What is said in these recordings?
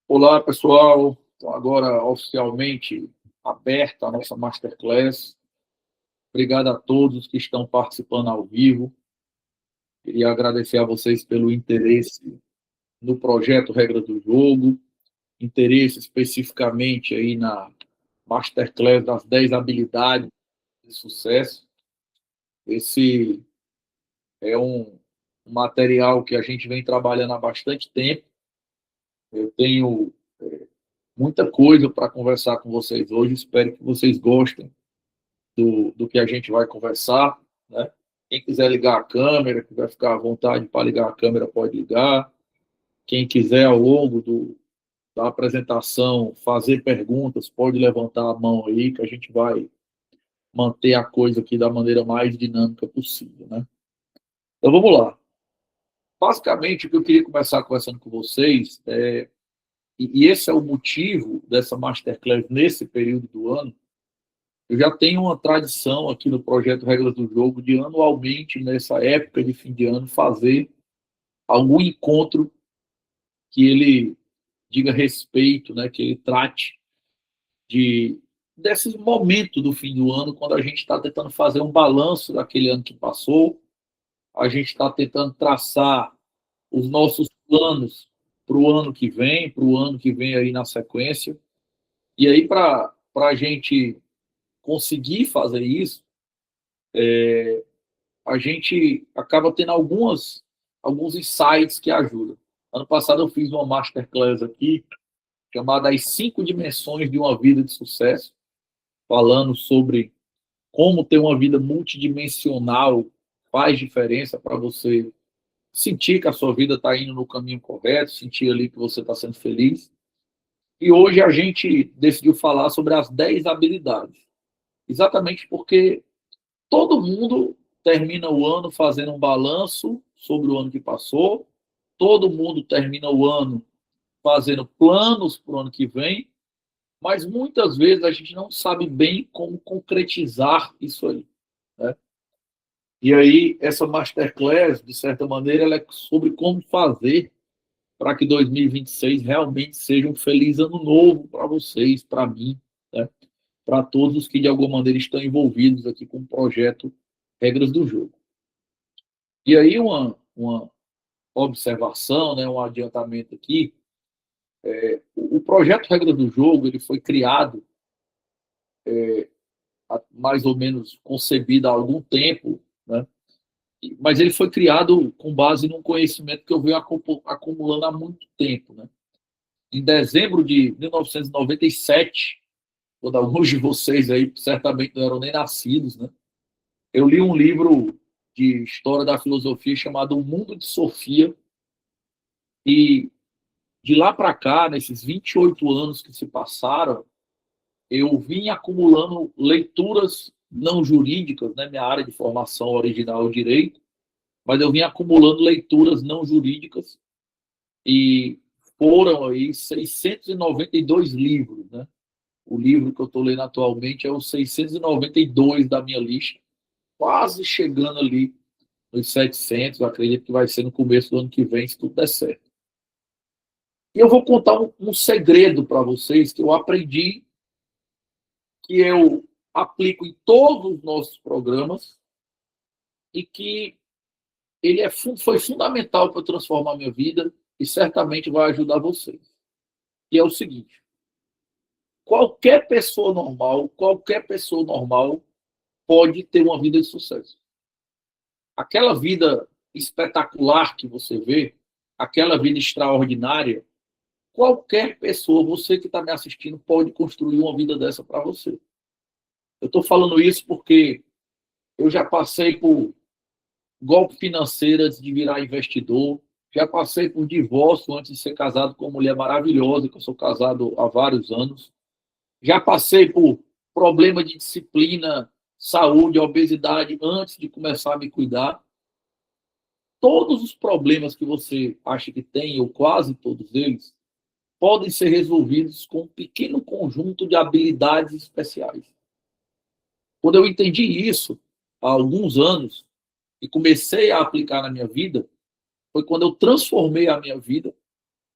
Olá, pessoal. Então, agora oficialmente aberta a nossa Masterclass. Obrigado a todos que estão participando ao vivo. Queria agradecer a vocês pelo interesse no projeto Regra do Jogo, interesse especificamente aí na Masterclass das 10 habilidades de sucesso. Esse é um material que a gente vem trabalhando há bastante tempo. Eu tenho muita coisa para conversar com vocês hoje. Espero que vocês gostem do que a gente vai conversar, né? Quem quiser ligar a câmera, quiser ficar à vontade para ligar a câmera, pode ligar. Quem quiser, ao longo da apresentação, fazer perguntas, pode levantar a mão aí, que a gente vai manter a coisa aqui da maneira mais dinâmica possível, né? Então, vamos lá. Basicamente, o que eu queria começar conversando com vocês, e esse é o motivo dessa Masterclass nesse período do ano. Eu já tenho uma tradição aqui no projeto Regras do Jogo de anualmente, nessa época de fim de ano, fazer algum encontro que ele diga respeito, né, que ele trate desses momentos do fim do ano, quando a gente está tentando fazer um balanço daquele ano que passou, a gente está tentando traçar os nossos planos para o ano que vem aí na sequência. E aí, para a gente conseguir fazer isso, a gente acaba tendo alguns insights que ajudam. Ano passado eu fiz uma masterclass aqui, chamada As 5 Dimensões de uma Vida de Sucesso, falando sobre como ter uma vida multidimensional faz diferença para você sentir que a sua vida está indo no caminho correto, sentir ali que você está sendo feliz. E hoje a gente decidiu falar sobre as 10 habilidades, exatamente porque todo mundo termina o ano fazendo um balanço sobre o ano que passou, todo mundo termina o ano fazendo planos para o ano que vem, mas muitas vezes a gente não sabe bem como concretizar isso aí, né? E aí, essa masterclass, de certa maneira, ela é sobre como fazer para que 2026 realmente seja um feliz ano novo para vocês, para mim, né? Para todos os que de alguma maneira estão envolvidos aqui com o projeto Regras do Jogo. E aí, uma observação, né, um adiantamento aqui. O projeto Regra do Jogo ele foi criado, mais ou menos concebido há algum tempo, né? Mas ele foi criado com base num conhecimento que eu venho acumulando há muito tempo, né? Em dezembro de 1997, quando alguns de vocês aí certamente não eram nem nascidos, né? Eu li um livro de história da filosofia chamado O Mundo de Sofia, e de lá para cá, nesses 28 anos que se passaram, eu vim acumulando leituras não jurídicas, né? Minha área de formação original é o direito, mas eu vim acumulando leituras não jurídicas e foram aí 692 livros, né? O livro que eu estou lendo atualmente é o 692 da minha lista, quase chegando ali nos 700, eu acredito que vai ser no começo do ano que vem, se tudo der certo. E eu vou contar um segredo para vocês que eu aprendi, que eu aplico em todos os nossos programas e que foi fundamental para transformar a minha vida e certamente vai ajudar vocês. E é o seguinte: qualquer pessoa normal pode ter uma vida de sucesso. Aquela vida espetacular que você vê, aquela vida extraordinária, qualquer pessoa, você que está me assistindo, pode construir uma vida dessa para você. Eu estou falando isso porque eu já passei por golpe financeiro antes de virar investidor, já passei por divórcio antes de ser casado com uma mulher maravilhosa, que eu sou casado há vários anos, já passei por problema de disciplina, saúde, obesidade antes de começar a me cuidar. Todos os problemas que você acha que tem, ou quase todos eles, podem ser resolvidos com um pequeno conjunto de habilidades especiais. Quando eu entendi isso, há alguns anos, e comecei a aplicar na minha vida, foi quando eu transformei a minha vida.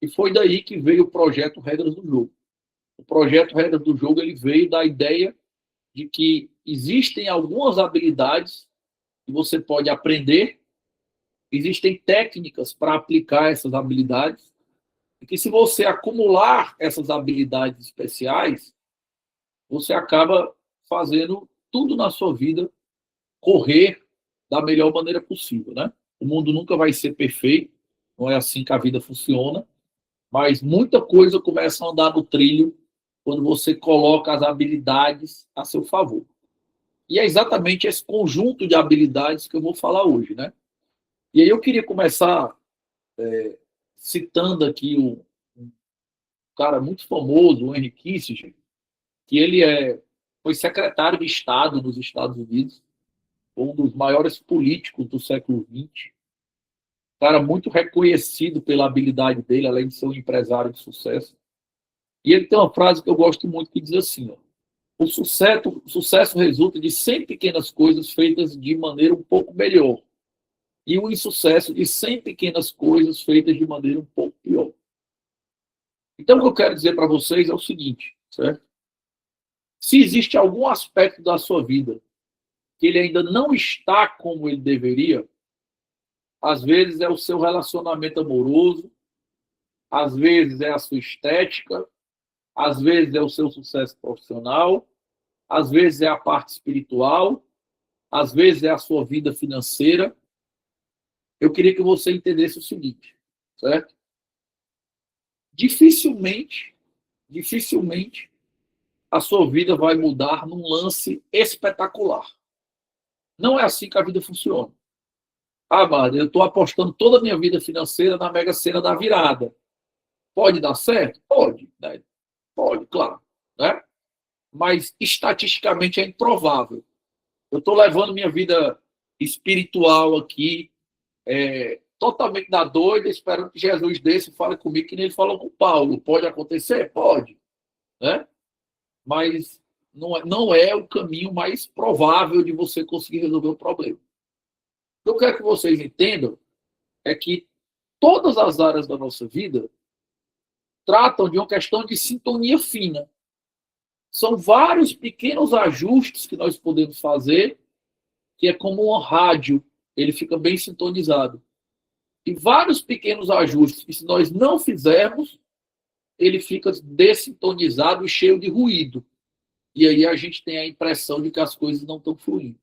E foi daí que veio o projeto Regras do Jogo. O projeto Regras do Jogo ele veio da ideia de que existem algumas habilidades que você pode aprender, existem técnicas para aplicar essas habilidades, e que se você acumular essas habilidades especiais, você acaba fazendo tudo na sua vida correr da melhor maneira possível, né? O mundo nunca vai ser perfeito, não é assim que a vida funciona, mas muita coisa começa a andar no trilho quando você coloca as habilidades a seu favor. E é exatamente esse conjunto de habilidades que eu vou falar hoje, né? E aí eu queria começar citando aqui um cara muito famoso, o Henry Kissinger, que foi secretário de Estado nos Estados Unidos, um dos maiores políticos do século XX, cara muito reconhecido pela habilidade dele, além de ser um empresário de sucesso. E ele tem uma frase que eu gosto muito que diz assim, ó, o sucesso resulta de 100 pequenas coisas feitas de maneira um pouco melhor e o insucesso de 100 pequenas coisas feitas de maneira um pouco pior. Então, o que eu quero dizer para vocês é o seguinte, certo? Se existe algum aspecto da sua vida que ele ainda não está como ele deveria, às vezes é o seu relacionamento amoroso, às vezes é a sua estética, às vezes é o seu sucesso profissional, às vezes é a parte espiritual, às vezes é a sua vida financeira. Eu queria que você entendesse o seguinte, certo? Dificilmente a sua vida vai mudar num lance espetacular. Não é assim que a vida funciona. Ah, mano, eu estou apostando toda a minha vida financeira na Mega Sena da virada. Pode dar certo? Pode, né? Pode, claro. Né? Mas estatisticamente é improvável. Eu estou levando minha vida espiritual aqui totalmente na doida, esperando que Jesus desça e fale comigo, que nem ele falou com Paulo. Pode acontecer? Pode. Né? Mas não é o caminho mais provável de você conseguir resolver o problema. O que eu quero que vocês entendam é que todas as áreas da nossa vida tratam de uma questão de sintonia fina. São vários pequenos ajustes que nós podemos fazer, que é como um rádio, ele fica bem sintonizado. E vários pequenos ajustes que, se nós não fizermos, ele fica dessintonizado e cheio de ruído. E aí a gente tem a impressão de que as coisas não estão fluindo.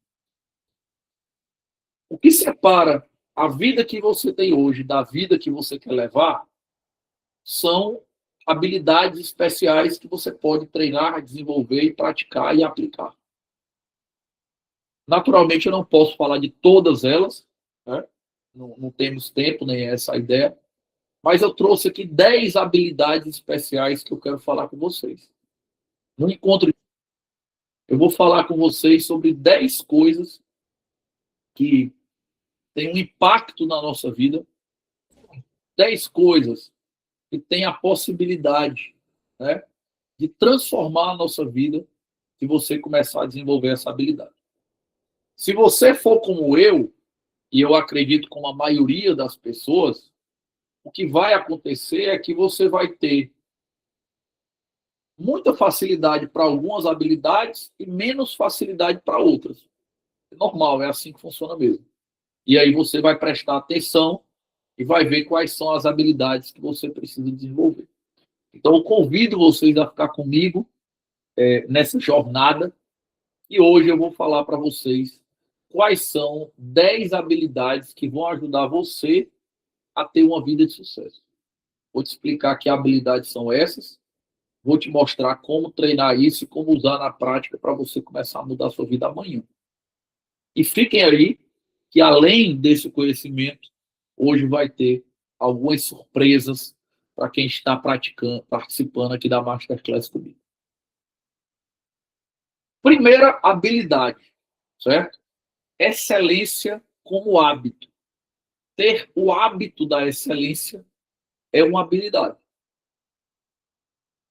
O que separa a vida que você tem hoje da vida que você quer levar são habilidades especiais que você pode treinar, desenvolver e praticar e aplicar. Naturalmente, eu não posso falar de todas elas, né? Não temos tempo, nem essa ideia, mas eu trouxe aqui 10 habilidades especiais que eu quero falar com vocês. No encontro, eu vou falar com vocês sobre 10 coisas que têm um impacto na nossa vida, 10 coisas que têm a possibilidade, né, de transformar a nossa vida se você começar a desenvolver essa habilidade. Se você for como eu, e eu acredito como a maioria das pessoas, o que vai acontecer é que você vai ter muita facilidade para algumas habilidades e menos facilidade para outras. É normal, é assim que funciona mesmo. E aí você vai prestar atenção e vai ver quais são as habilidades que você precisa desenvolver. Então, eu convido vocês a ficar comigo nessa jornada e hoje eu vou falar para vocês quais são 10 habilidades que vão ajudar você a ter uma vida de sucesso. Vou te explicar que habilidades são essas, vou te mostrar como treinar isso e como usar na prática para você começar a mudar a sua vida amanhã. E fiquem aí, que além desse conhecimento, hoje vai ter algumas surpresas para quem está participando aqui da Masterclass comigo. Primeira habilidade, certo? Excelência como hábito. Ter o hábito da excelência é uma habilidade.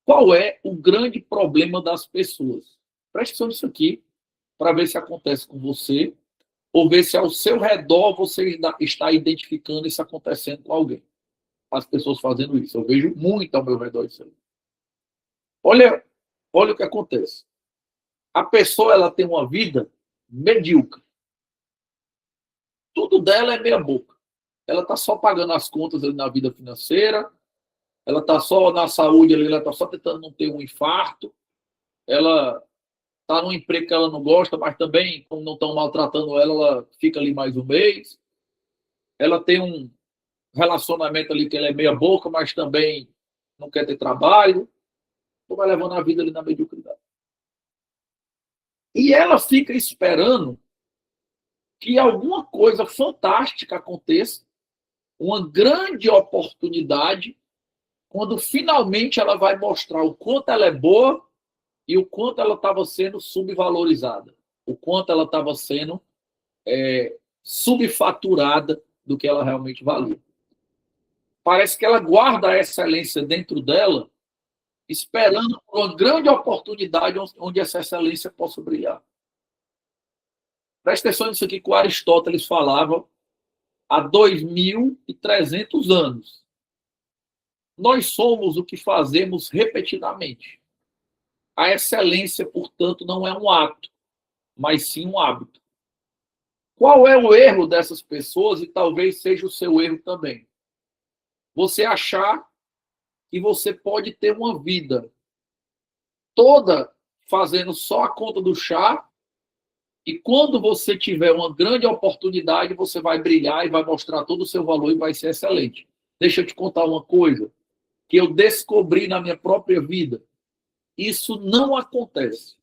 Qual é o grande problema das pessoas? Preste atenção nisso aqui, para ver se acontece com você, ou ver se ao seu redor você está identificando isso acontecendo com alguém. as pessoas fazendo isso. Eu vejo muito ao meu redor isso aí. Olha o que acontece. A pessoa ela tem uma vida medíocre. Tudo dela é meia boca. Ela está só pagando as contas ali na vida financeira, ela está só na saúde ali, ela está só tentando não ter um infarto, ela está num emprego que ela não gosta, mas também, como não estão maltratando ela, ela fica ali mais um mês. Ela tem um relacionamento ali que ela é meia boca, mas também não quer ter trabalho. Então vai levando a vida ali na mediocridade. E ela fica esperando que alguma coisa fantástica aconteça, uma grande oportunidade, quando finalmente ela vai mostrar o quanto ela é boa e o quanto ela estava sendo subvalorizada, o quanto ela estava sendo subfaturada do que ela realmente valia. Parece que ela guarda a excelência dentro dela, esperando por uma grande oportunidade onde essa excelência possa brilhar. Presta atenção nisso aqui que o Aristóteles falava há 2.300 anos. Nós somos o que fazemos repetidamente. A excelência, portanto, não é um ato, mas sim um hábito. Qual é o erro dessas pessoas? E talvez seja o seu erro também. Você achar que você pode ter uma vida toda fazendo só a conta do chá e quando você tiver uma grande oportunidade, você vai brilhar e vai mostrar todo o seu valor e vai ser excelente. Deixa eu te contar uma coisa que eu descobri na minha própria vida. Isso não acontece.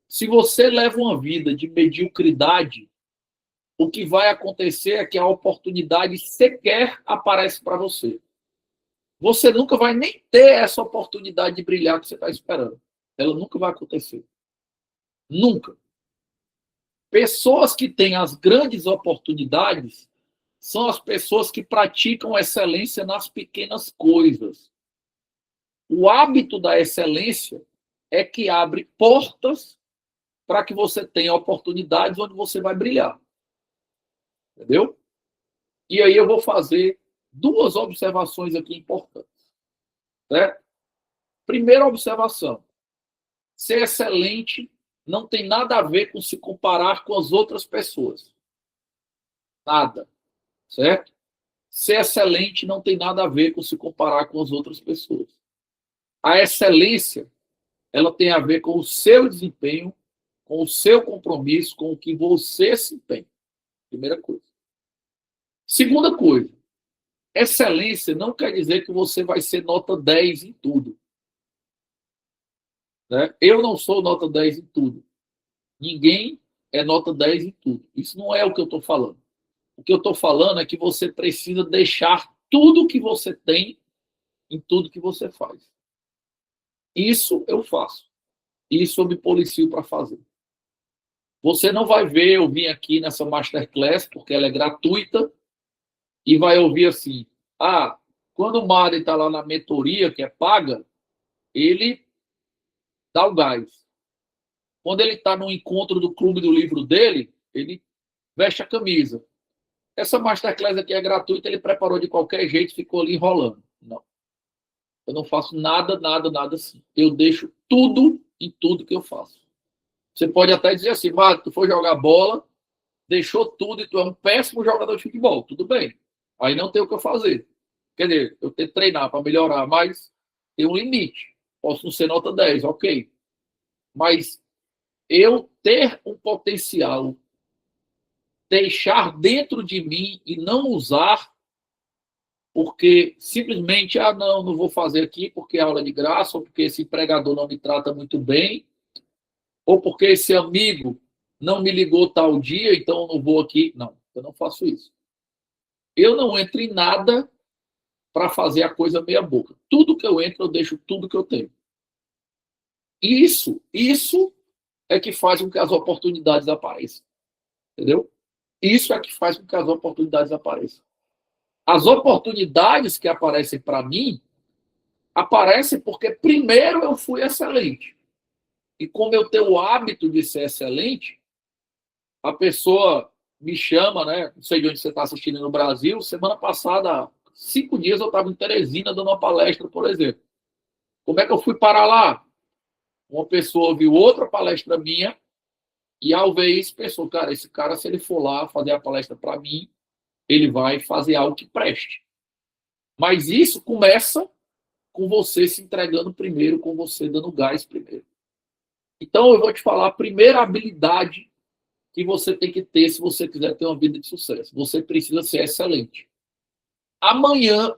Se você leva uma vida de mediocridade, o que vai acontecer é que a oportunidade sequer aparece para você. Você nunca vai nem ter essa oportunidade de brilhar que você está esperando. Ela nunca vai acontecer. Nunca. Pessoas que têm as grandes oportunidades são as pessoas que praticam excelência nas pequenas coisas. O hábito da excelência é que abre portas para que você tenha oportunidades onde você vai brilhar. Entendeu? E aí eu vou fazer duas observações aqui importantes. Certo? Primeira observação. Ser excelente não tem nada a ver com se comparar com as outras pessoas. Nada. Certo? Ser excelente não tem nada a ver com se comparar com as outras pessoas. A excelência, ela tem a ver com o seu desempenho, com o seu compromisso, com o que você se empenha. Primeira coisa. Segunda coisa, excelência não quer dizer que você vai ser nota 10 em tudo. Né? Eu não sou nota 10 em tudo. Ninguém é nota 10 em tudo. Isso não é o que eu estou falando. O que eu estou falando é que você precisa deixar tudo que você tem em tudo que você faz. Isso eu faço. Isso eu me policio para fazer. Você não vai ver eu vim aqui nessa Masterclass, porque ela é gratuita, e vai ouvir assim, quando o Mari está lá na mentoria, que é paga, ele dá o gás. Quando ele está no encontro do clube do livro dele, ele veste a camisa. Essa Masterclass aqui é gratuita, ele preparou de qualquer jeito, ficou ali enrolando. Não. Eu não faço nada assim. Eu deixo tudo em tudo que eu faço. Você pode até dizer assim, Mari, tu foi jogar bola, deixou tudo e tu é um péssimo jogador de futebol. Tudo bem. Aí não tem o que eu fazer. Quer dizer, eu tenho que treinar para melhorar, mas tem um limite. Posso não ser nota 10, ok. Mas eu ter um potencial, deixar dentro de mim e não usar, porque simplesmente, não vou fazer aqui porque é aula de graça, ou porque esse empregador não me trata muito bem, ou porque esse amigo não me ligou tal dia, então eu não vou aqui. Não, eu não faço isso. Eu não entro em nada para fazer a coisa meia boca. Tudo que eu entro, eu deixo tudo que eu tenho. Isso é que faz com que as oportunidades apareçam. Entendeu? Isso é que faz com que as oportunidades apareçam. As oportunidades que aparecem para mim, aparecem porque primeiro eu fui excelente. E como eu tenho o hábito de ser excelente, a pessoa me chama, né? Não sei de onde você está assistindo no Brasil. Semana passada, 5 dias eu estava em Teresina dando uma palestra, por exemplo. Como é que eu fui parar lá? Uma pessoa viu outra palestra minha e, ao ver isso, pensou, cara, esse cara, se ele for lá fazer a palestra para mim, ele vai fazer algo que preste. Mas isso começa com você se entregando primeiro, com você dando gás primeiro. Então, eu vou te falar a primeira habilidade que você tem que ter se você quiser ter uma vida de sucesso. Você precisa ser excelente. Amanhã,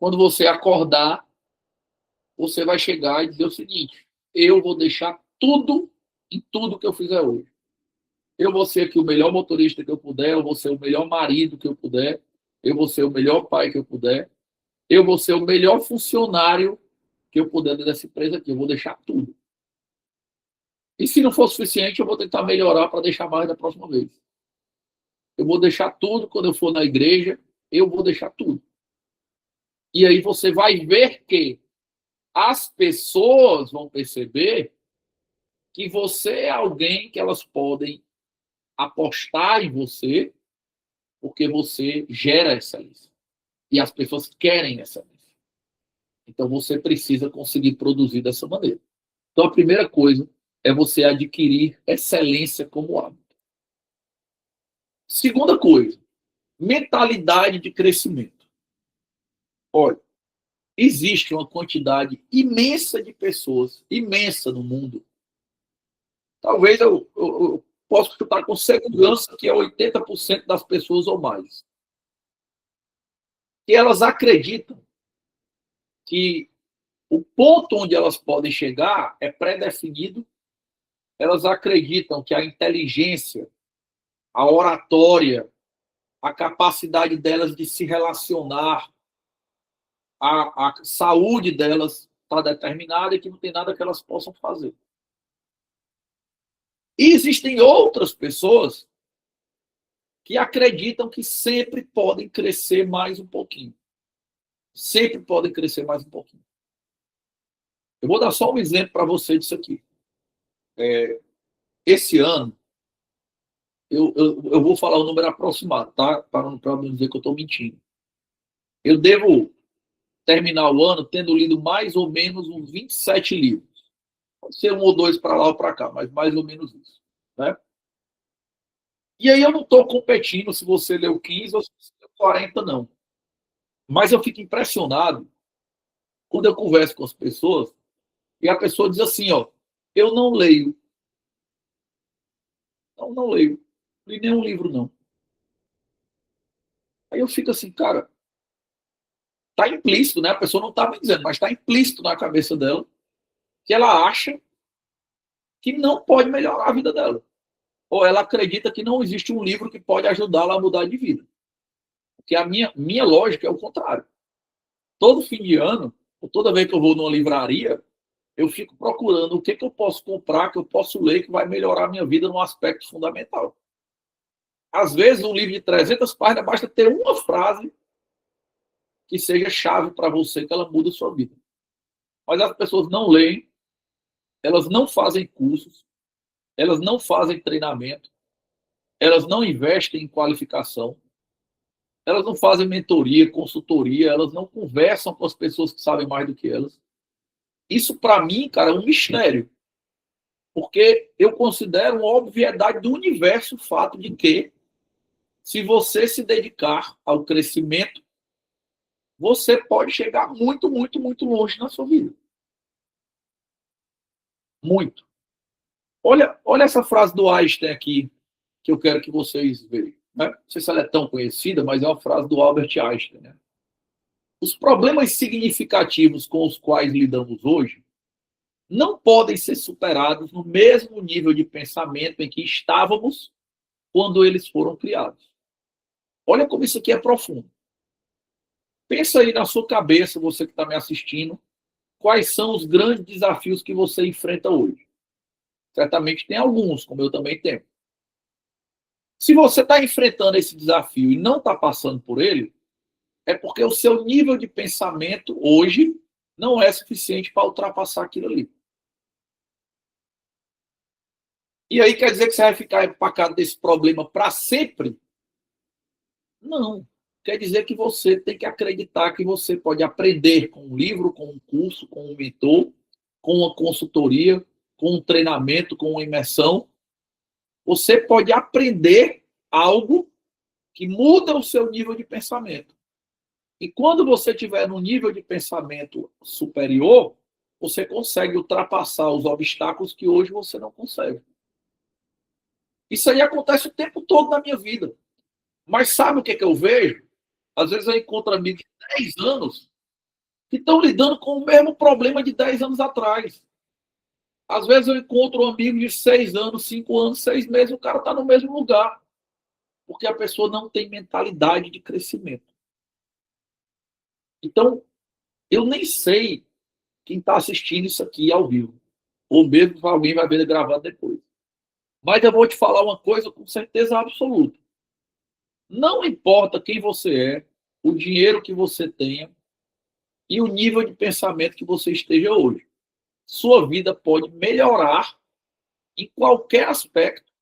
quando você acordar, você vai chegar e dizer o seguinte: eu vou deixar tudo em tudo que eu fizer hoje. Eu vou ser aqui o melhor motorista que eu puder, eu vou ser o melhor marido que eu puder, eu vou ser o melhor pai que eu puder, eu vou ser o melhor funcionário que eu puder dessa empresa aqui. Eu vou deixar tudo. E se não for suficiente, eu vou tentar melhorar para deixar mais da próxima vez. Eu vou deixar tudo quando eu for na igreja, eu vou deixar tudo. E aí você vai ver que as pessoas vão perceber que você é alguém que elas podem apostar em você, porque você gera excelência. E as pessoas querem excelência. Então você precisa conseguir produzir dessa maneira. Então a primeira coisa é você adquirir excelência como hábito. Segunda coisa, mentalidade de crescimento. Olha, existe uma quantidade imensa de pessoas, imensa no mundo. Talvez eu possa chutar com segurança que é 80% das pessoas ou mais. Que elas acreditam que o ponto onde elas podem chegar é pré-definido. Elas acreditam que a inteligência, a oratória, a capacidade delas de se relacionar, a saúde delas está determinada e que não tem nada que elas possam fazer. E existem outras pessoas que acreditam que sempre podem crescer mais um pouquinho. Sempre podem crescer mais um pouquinho. Eu vou dar só um exemplo para você disso aqui. Esse ano, eu vou falar o número aproximado, tá? Para não dizer que eu estou mentindo. Eu devo terminar o ano tendo lido mais ou menos uns 27 livros. Pode ser um ou dois para lá ou para cá, mas mais ou menos isso. Né? E aí eu não estou competindo se você leu 15 ou se você leu 40, não. Mas eu fico impressionado quando eu converso com as pessoas e a pessoa diz assim, ó, eu não leio. Não leio. Não li nenhum livro, não. Aí eu fico assim, cara, tá implícito, né? A pessoa não tá me dizendo, mas tá implícito na cabeça dela que ela acha que não pode melhorar a vida dela. Ou ela acredita que não existe um livro que pode ajudá-la a mudar de vida. Porque a minha lógica é o contrário. Todo fim de ano, ou toda vez que eu vou numa livraria, eu fico procurando o que eu posso comprar, que eu posso ler, que vai melhorar a minha vida num aspecto fundamental. Às vezes, um livro de 300 páginas basta ter uma frase que seja chave para você, que ela muda a sua vida. Mas as pessoas não leem, elas não fazem cursos, elas não fazem treinamento, elas não investem em qualificação, elas não fazem mentoria, consultoria, elas não conversam com as pessoas que sabem mais do que elas. Isso, para mim, cara, é um mistério. Porque eu considero uma obviedade do universo o fato de que, se você se dedicar ao crescimento, você pode chegar muito, muito, muito longe na sua vida. Muito. Olha essa frase do Einstein aqui, que eu quero que vocês vejam. Né? Não sei se ela é tão conhecida, mas é uma frase do Albert Einstein. Né? Os problemas significativos com os quais lidamos hoje não podem ser superados no mesmo nível de pensamento em que estávamos quando eles foram criados. Olha como isso aqui é profundo. Pensa aí na sua cabeça, você que está me assistindo, quais são os grandes desafios que você enfrenta hoje. Certamente tem alguns, como eu também tenho. Se você está enfrentando esse desafio e não está passando por ele, é porque o seu nível de pensamento hoje não é suficiente para ultrapassar aquilo ali. E aí quer dizer que você vai ficar empacado desse problema para sempre? Não. quer dizer que você tem que acreditar que você pode aprender com um livro, com um curso, com um mentor, com uma consultoria, com um treinamento, com uma imersão. Você pode aprender algo que muda o seu nível de pensamento. E quando você estiver no nível de pensamento superior, você consegue ultrapassar os obstáculos que hoje você não consegue. Isso aí acontece o tempo todo na minha vida. Mas sabe o que eu vejo? Às vezes eu encontro amigos de 10 anos que estão lidando com o mesmo problema de 10 anos atrás. Às vezes eu encontro um amigo de 6 anos, 5 anos, 6 meses, o cara está no mesmo lugar. Porque a pessoa não tem mentalidade de crescimento. Então, eu nem sei quem está assistindo isso aqui ao vivo. Ou mesmo alguém vai ver gravado depois. Mas eu vou te falar uma coisa com certeza absoluta. Não importa quem você é, o dinheiro que você tenha e o nível de pensamento que você esteja hoje. Sua vida pode melhorar em qualquer aspecto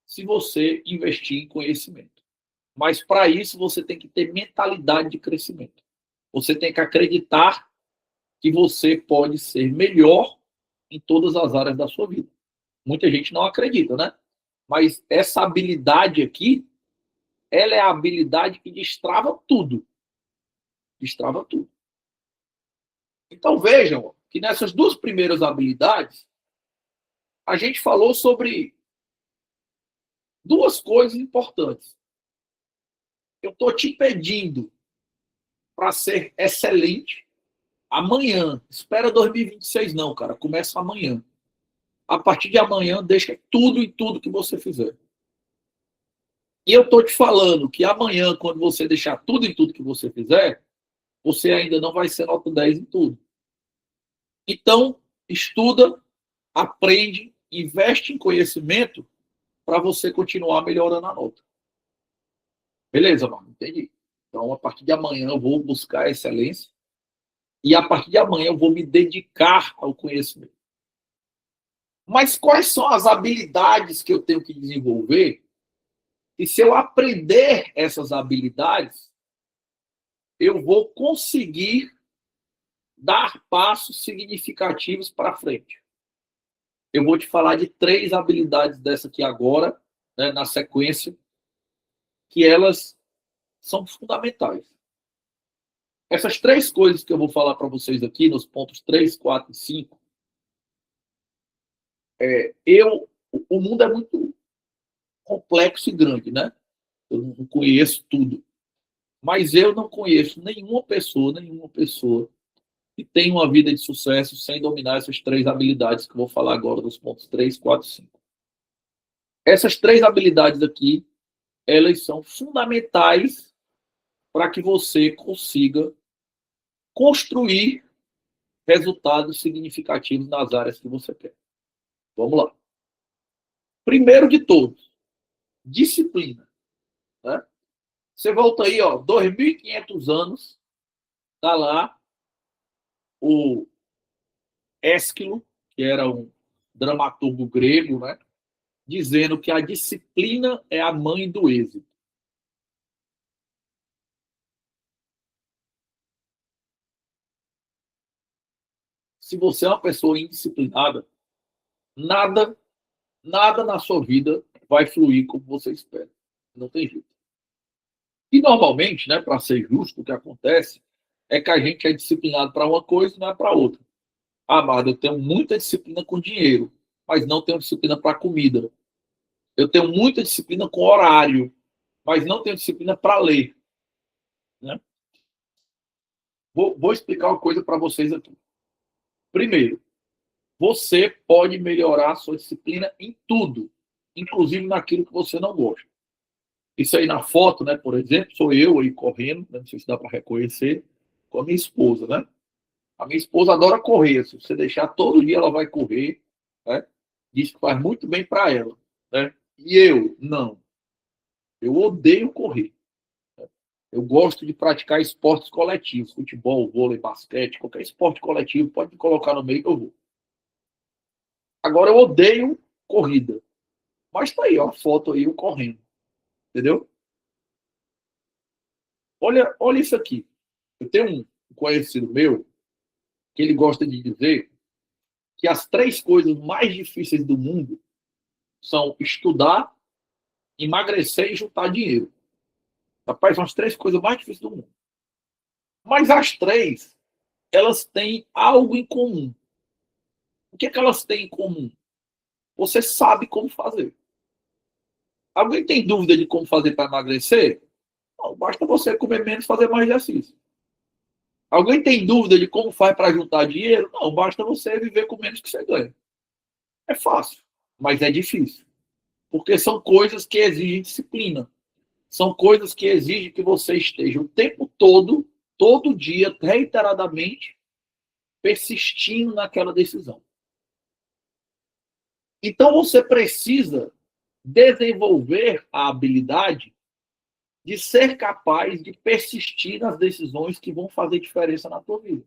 se você investir em conhecimento. Mas para isso você tem que ter mentalidade de crescimento. Você tem que acreditar que você pode ser melhor em todas as áreas da sua vida. Muita gente não acredita, né? Mas essa habilidade aqui, ela é a habilidade que destrava tudo. Destrava tudo. Então vejam que nessas duas primeiras habilidades, a gente falou sobre duas coisas importantes. Eu estou te pedindo para ser excelente amanhã. Espera 2026 não, cara. Começa amanhã. A partir de amanhã, deixa tudo e tudo que você fizer. E eu estou te falando que amanhã, quando você deixar tudo e tudo que você fizer, você ainda não vai ser nota 10 em tudo. Então, estuda, aprende, investe em conhecimento para você continuar melhorando a nota. Beleza, mano? Entendi. Então, a partir de amanhã eu vou buscar a excelência e a partir de amanhã eu vou me dedicar ao conhecimento. Mas quais são as habilidades que eu tenho que desenvolver? E se eu aprender essas habilidades, eu vou conseguir dar passos significativos para frente. Eu vou te falar de 3 habilidades dessa aqui agora, né, na sequência, que elas são fundamentais. Essas 3 coisas que eu vou falar para vocês aqui, nos pontos 3, 4 e 5, o mundo é muito complexo e grande, né? Eu não conheço tudo. Mas eu não conheço nenhuma pessoa que tenha uma vida de sucesso sem dominar essas 3 habilidades que eu vou falar agora, dos pontos 3, 4 e 5. Essas 3 habilidades aqui, elas são fundamentais para que você consiga construir resultados significativos nas áreas que você quer. Vamos lá. Primeiro de todos, disciplina. Né? Você volta aí, ó, 2.500 anos, tá lá o Ésquilo, que era um dramaturgo grego, né, dizendo que a disciplina é a mãe do êxito. Se você é uma pessoa indisciplinada, nada, nada na sua vida vai fluir como você espera. Não tem jeito. E normalmente, né, para ser justo, o que acontece é que a gente é disciplinado para uma coisa e não é para outra. Ah, mas eu tenho muita disciplina com dinheiro, mas não tenho disciplina para comida. Eu tenho muita disciplina com horário, mas não tenho disciplina para ler. Né? Vou explicar uma coisa para vocês aqui. Primeiro, você pode melhorar a sua disciplina em tudo, inclusive naquilo que você não gosta. Isso aí na foto, né, por exemplo, sou eu aí correndo, né, não sei se dá para reconhecer, com a minha esposa, né? A minha esposa adora correr. Se você deixar todo dia, ela vai correr. Né? Diz que faz muito bem para ela. Né? E eu, não. Eu odeio correr. Eu gosto de praticar esportes coletivos. Futebol, vôlei, basquete, qualquer esporte coletivo. Pode me colocar no meio que eu vou. Agora, eu odeio corrida. Mas tá aí, ó, a foto aí, eu correndo. Entendeu? Olha isso aqui. Eu tenho um conhecido meu que ele gosta de dizer que as 3 coisas mais difíceis do mundo são estudar, emagrecer e juntar dinheiro. Rapaz, são as 3 coisas mais difíceis do mundo. Mas as 3, elas têm algo em comum. O que elas têm em comum? Você sabe como fazer. Alguém tem dúvida de como fazer para emagrecer? Não, basta você comer menos e fazer mais exercício. Alguém tem dúvida de como faz para juntar dinheiro? Não, basta você viver com menos que você ganha. É fácil, mas é difícil. Porque são coisas que exigem disciplina. São coisas que exigem que você esteja o tempo todo dia, reiteradamente, persistindo naquela decisão. Então você precisa desenvolver a habilidade de ser capaz de persistir nas decisões que vão fazer diferença na tua vida.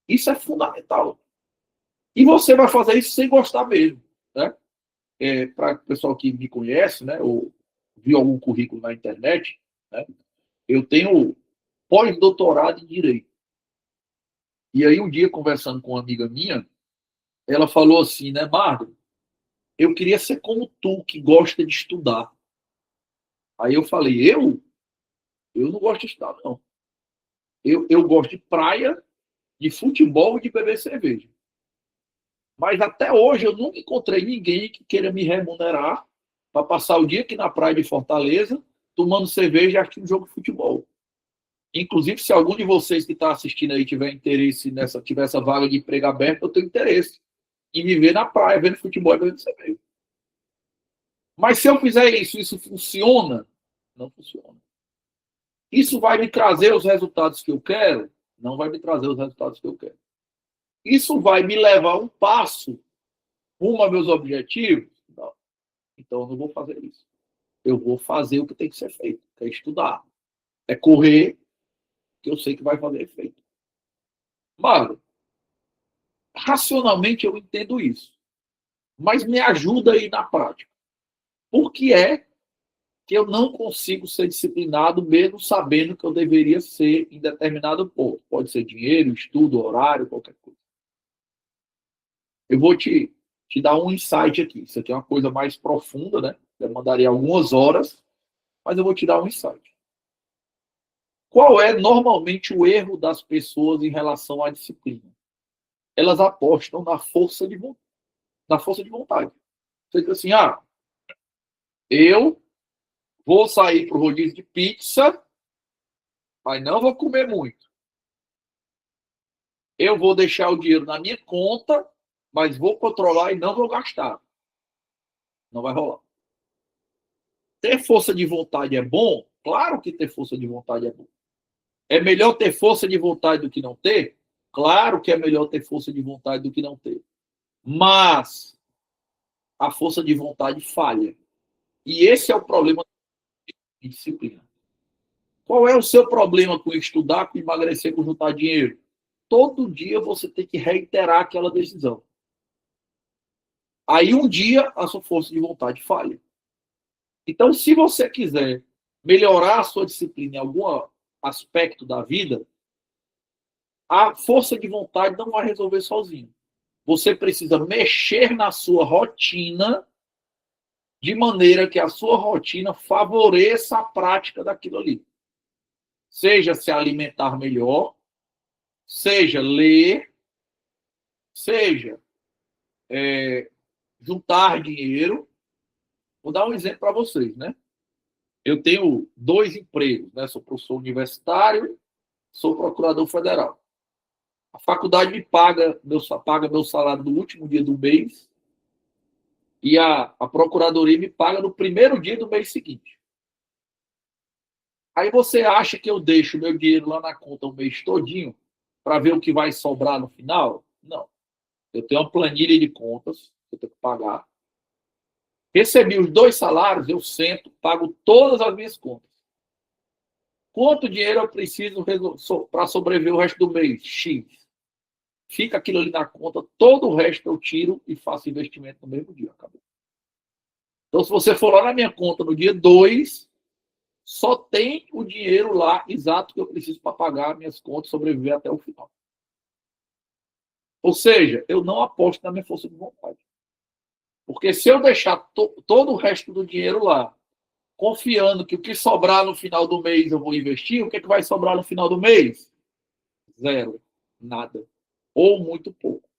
Isso é fundamental. E você vai fazer isso sem gostar mesmo, né? Para o pessoal que me conhece, né, ou viu algum currículo na internet, né, eu tenho pós-doutorado em Direito. E aí, um dia, conversando com uma amiga minha, ela falou assim, né, Marco, eu queria ser como tu, que gosta de estudar. Aí eu falei, eu? Eu não gosto de estudar, não. Eu gosto de praia, de futebol e de beber cerveja. Mas até hoje eu nunca encontrei ninguém que queira me remunerar para passar o dia aqui na praia de Fortaleza, tomando cerveja e assistindo um jogo de futebol. Inclusive, se algum de vocês que está assistindo aí tiver interesse tiver essa vaga de emprego aberta, eu tenho interesse em me ver na praia, vendo futebol e bebendo cerveja. Mas se eu fizer isso funciona? Não funciona. Isso vai me trazer os resultados que eu quero? Não vai me trazer os resultados que eu quero. Isso vai me levar um passo rumo a meus objetivos? Não. Então eu não vou fazer isso. Eu vou fazer o que tem que ser feito, que é estudar. É correr, que eu sei que vai fazer efeito. Magro, racionalmente eu entendo isso. Mas me ajuda aí na prática. Por que é que eu não consigo ser disciplinado mesmo sabendo que eu deveria ser em determinado ponto? Pode ser dinheiro, estudo, horário, qualquer coisa. Eu vou te dar um insight aqui. Isso aqui é uma coisa mais profunda, né? Demandaria algumas horas, mas eu vou te dar um insight. Qual é normalmente o erro das pessoas em relação à disciplina? Elas apostam na força de vontade. Você diz assim, eu vou sair para o rodízio de pizza, mas não vou comer muito. Eu vou deixar o dinheiro na minha conta, mas vou controlar e não vou gastar. Não vai rolar. Ter força de vontade é bom? Claro que ter força de vontade é bom. É melhor ter força de vontade do que não ter? Claro que é melhor ter força de vontade do que não ter. Mas a força de vontade falha. E esse é o problema de disciplina. Qual é o seu problema com estudar, com emagrecer, com juntar dinheiro? Todo dia você tem que reiterar aquela decisão. Aí um dia a sua força de vontade falha. Então, se você quiser melhorar a sua disciplina em algum aspecto da vida, a força de vontade não vai resolver sozinho. Você precisa mexer na sua rotina de maneira que a sua rotina favoreça a prática daquilo ali. Seja se alimentar melhor, seja ler, seja juntar dinheiro. Vou dar um exemplo para vocês, né? Eu tenho 2 empregos, né? Sou professor universitário, sou procurador federal. A faculdade me paga meu salário no último dia do mês e a procuradoria me paga no primeiro dia do mês seguinte. Aí você acha que eu deixo meu dinheiro lá na conta o mês todinho para ver o que vai sobrar no final? Não. Eu tenho uma planilha de contas que eu tenho que pagar. Recebi os 2 salários, eu sento, pago todas as minhas contas. Quanto dinheiro eu preciso para sobreviver o resto do mês? X. Fica aquilo ali na conta, todo o resto eu tiro e faço investimento no mesmo dia. Acabou. Então, se você for lá na minha conta no dia 2, só tem o dinheiro lá exato que eu preciso para pagar minhas contas e sobreviver até o final. Ou seja, eu não aposto na minha força de vontade. Porque se eu deixar todo o resto do dinheiro lá, confiando que o que sobrar no final do mês eu vou investir, o que, é que vai sobrar no final do mês? Zero. Nada. Ou muito pouco.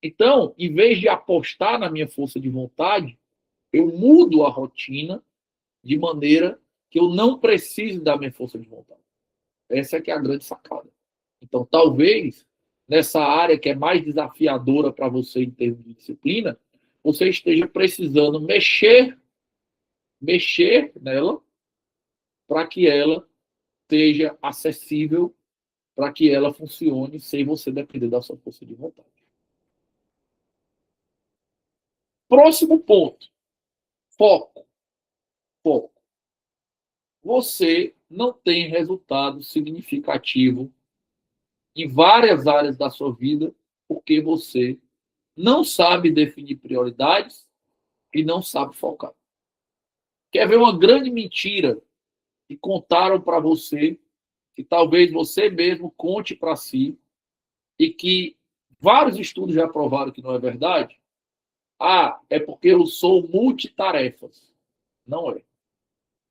Então, em vez de apostar na minha força de vontade, eu mudo a rotina de maneira que eu não precise da minha força de vontade. Essa é que é a grande sacada. Então, talvez, nessa área que é mais desafiadora para você em termos de disciplina, você esteja precisando mexer nela para que ela seja acessível, para que ela funcione sem você depender da sua força de vontade. Próximo ponto. Foco. Foco. Você não tem resultado significativo em várias áreas da sua vida porque você não sabe definir prioridades e não sabe focar. Quer ver uma grande mentira que contaram para você, que talvez você mesmo conte para si, e que vários estudos já provaram que não é verdade? Ah, é porque eu sou multitarefas. Não é.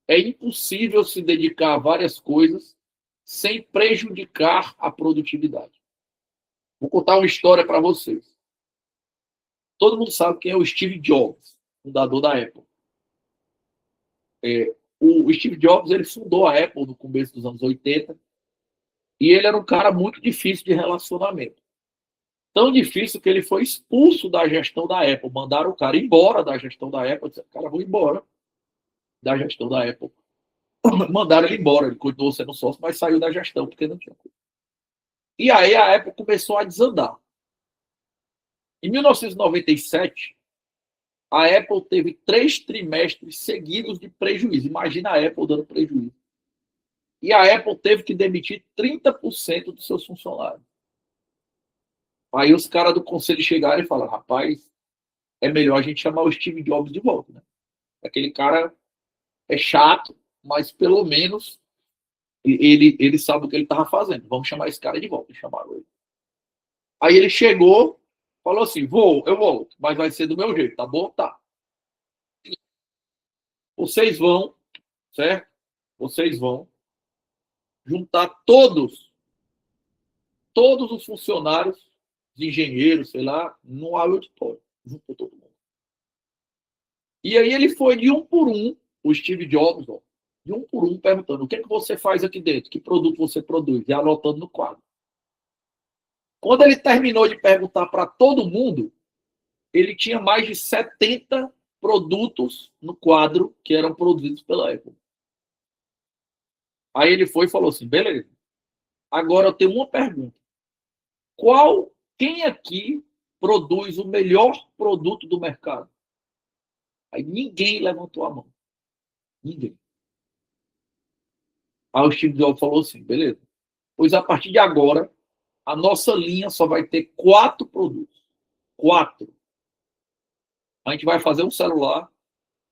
É impossível se dedicar a várias coisas sem prejudicar a produtividade. Vou contar uma história para vocês. Todo mundo sabe quem é o Steve Jobs, fundador da Apple. O Steve Jobs ele fundou a Apple no começo dos anos 80 e ele era um cara muito difícil de relacionamento. Tão difícil que ele foi expulso da gestão da Apple. Mandaram o cara embora da gestão da Apple. Disseram, cara, vou embora da gestão da Apple. Mandaram ele embora. Ele continuou sendo sócio, mas saiu da gestão porque não tinha coisa. E aí a Apple começou a desandar. Em 1997, a Apple teve 3 trimestres seguidos de prejuízo. Imagina a Apple dando prejuízo. E a Apple teve que demitir 30% dos seus funcionários. Aí os caras do conselho chegaram e falaram, rapaz, é melhor a gente chamar o Steve Jobs de volta, né? Aquele cara é chato, mas pelo menos ele sabe o que ele estava fazendo. Vamos chamar esse cara de volta. E chamaram ele. Aí ele chegou, falou assim, eu volto, mas vai ser do meu jeito, tá bom? Tá. Vocês vão, certo? Vocês vão juntar todos os funcionários, os engenheiros, sei lá, no auditório. Juntou todo mundo. E aí ele foi de um por um, o Steve Jobs, ó, de um por um, perguntando, o que é que você faz aqui dentro? Que produto você produz? E anotando no quadro. Quando ele terminou de perguntar para todo mundo, ele tinha mais de 70 produtos no quadro que eram produzidos pela Apple. Aí ele foi e falou assim, beleza, agora eu tenho uma pergunta. Quem aqui produz o melhor produto do mercado? Aí ninguém levantou a mão. Ninguém. Aí o Steve Jobs falou assim, beleza. Pois a partir de agora, a nossa linha só vai ter 4 produtos. 4. A gente vai fazer um celular,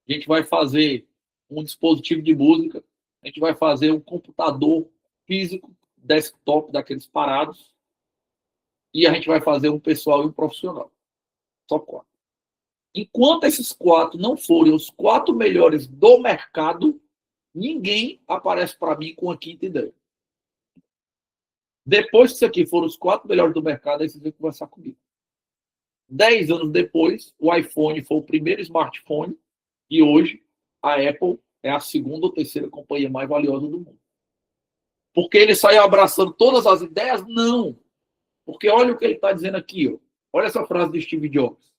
a gente vai fazer um dispositivo de música, a gente vai fazer um computador físico, desktop daqueles parados, e a gente vai fazer um pessoal e um profissional. Só 4. Enquanto esses 4 não forem os 4 melhores do mercado, ninguém aparece para mim com a quinta ideia. Depois que isso aqui for os 4 melhores do mercado, aí vocês vão conversar comigo. 10 anos depois, o iPhone foi o primeiro smartphone e hoje a Apple é a segunda ou terceira companhia mais valiosa do mundo. Porque ele saiu abraçando todas as ideias? Não. Porque olha o que ele está dizendo aqui. Ó. Olha essa frase do Steve Jobs.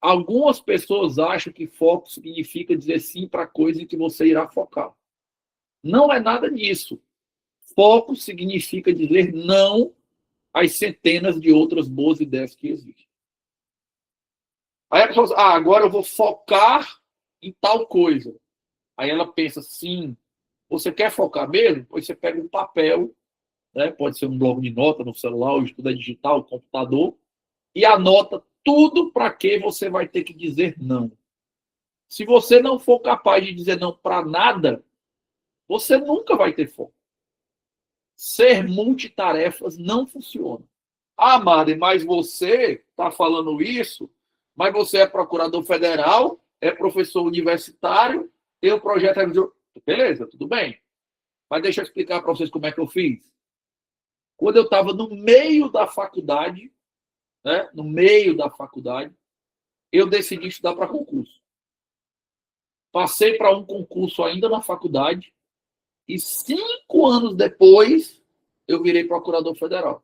Algumas pessoas acham que foco significa dizer sim para coisa em que você irá focar. Não é nada disso. Foco significa dizer não às centenas de outras boas ideias que existem. Aí a pessoa diz, agora eu vou focar em tal coisa. Aí ela pensa, sim, você quer focar mesmo? Pois você pega um papel, né? Pode ser um bloco de nota no celular, ou estudo digital, computador, e anota tudo para que você vai ter que dizer não. Se você não for capaz de dizer não para nada, você nunca vai ter foco. Ser multitarefas não funciona. Ah, Mari, mas você está falando isso, mas você é procurador federal, é professor universitário, tem um projeto revisor. Beleza, tudo bem. Mas deixa eu explicar para vocês como é que eu fiz. Quando eu estava no meio da faculdade, né, no meio da faculdade, eu decidi estudar para concurso. Passei para um concurso ainda na faculdade e 5 anos depois eu virei procurador federal.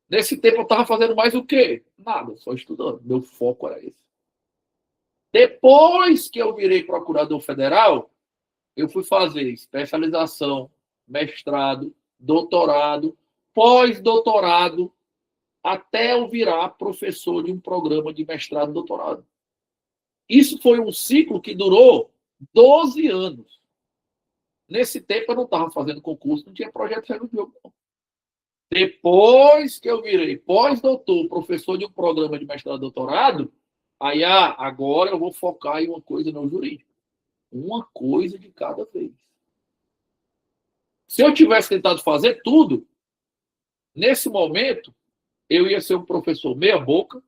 Nesse tempo eu estava fazendo mais o quê? Nada, só estudando. Meu foco era esse. Depois que eu virei procurador federal, eu fui fazer especialização, mestrado, doutorado, pós-doutorado, até eu virar professor de um programa de mestrado e doutorado. Isso foi um ciclo que durou 12 anos. Nesse tempo eu não estava fazendo concurso, não tinha projeto de jogo, não. Depois que eu virei pós-doutor, professor de um programa de mestrado e doutorado, aí agora eu vou focar em uma coisa não jurídica. Uma coisa de cada vez. Se eu tivesse tentado fazer tudo, nesse momento, eu ia ser um professor meia boca,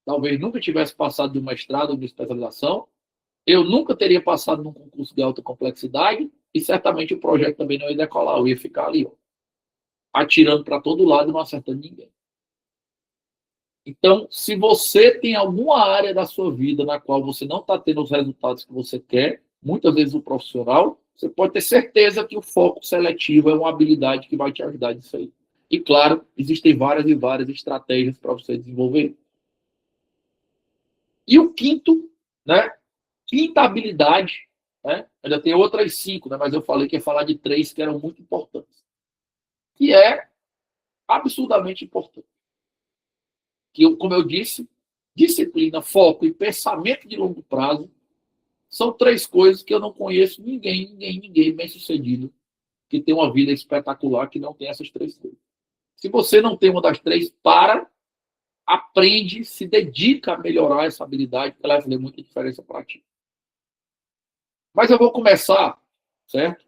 talvez nunca tivesse passado de um mestrado ou de especialização, eu nunca teria passado num concurso de alta complexidade e certamente o projeto também não ia decolar, eu ia ficar ali, ó, atirando para todo lado e não acertando ninguém. Então, se você tem alguma área da sua vida na qual você não está tendo os resultados que você quer, muitas vezes o profissional, você pode ter certeza que o foco seletivo é uma habilidade que vai te ajudar nisso aí. E, claro, existem várias e várias estratégias para você desenvolver. E o quinto, né? Quinta habilidade, né? Ainda tem outras 5, né? Mas eu falei que ia falar de 3 que eram muito importantes. Que é absurdamente importante. Que, como eu disse, disciplina, foco e pensamento de longo prazo são 3 coisas que eu não conheço ninguém bem-sucedido que tem uma vida espetacular que não tem essas 3 coisas. Se você não tem uma das 3, aprende, se dedica a melhorar essa habilidade, que ela vai fazer muita diferença para ti. Mas eu vou começar, certo?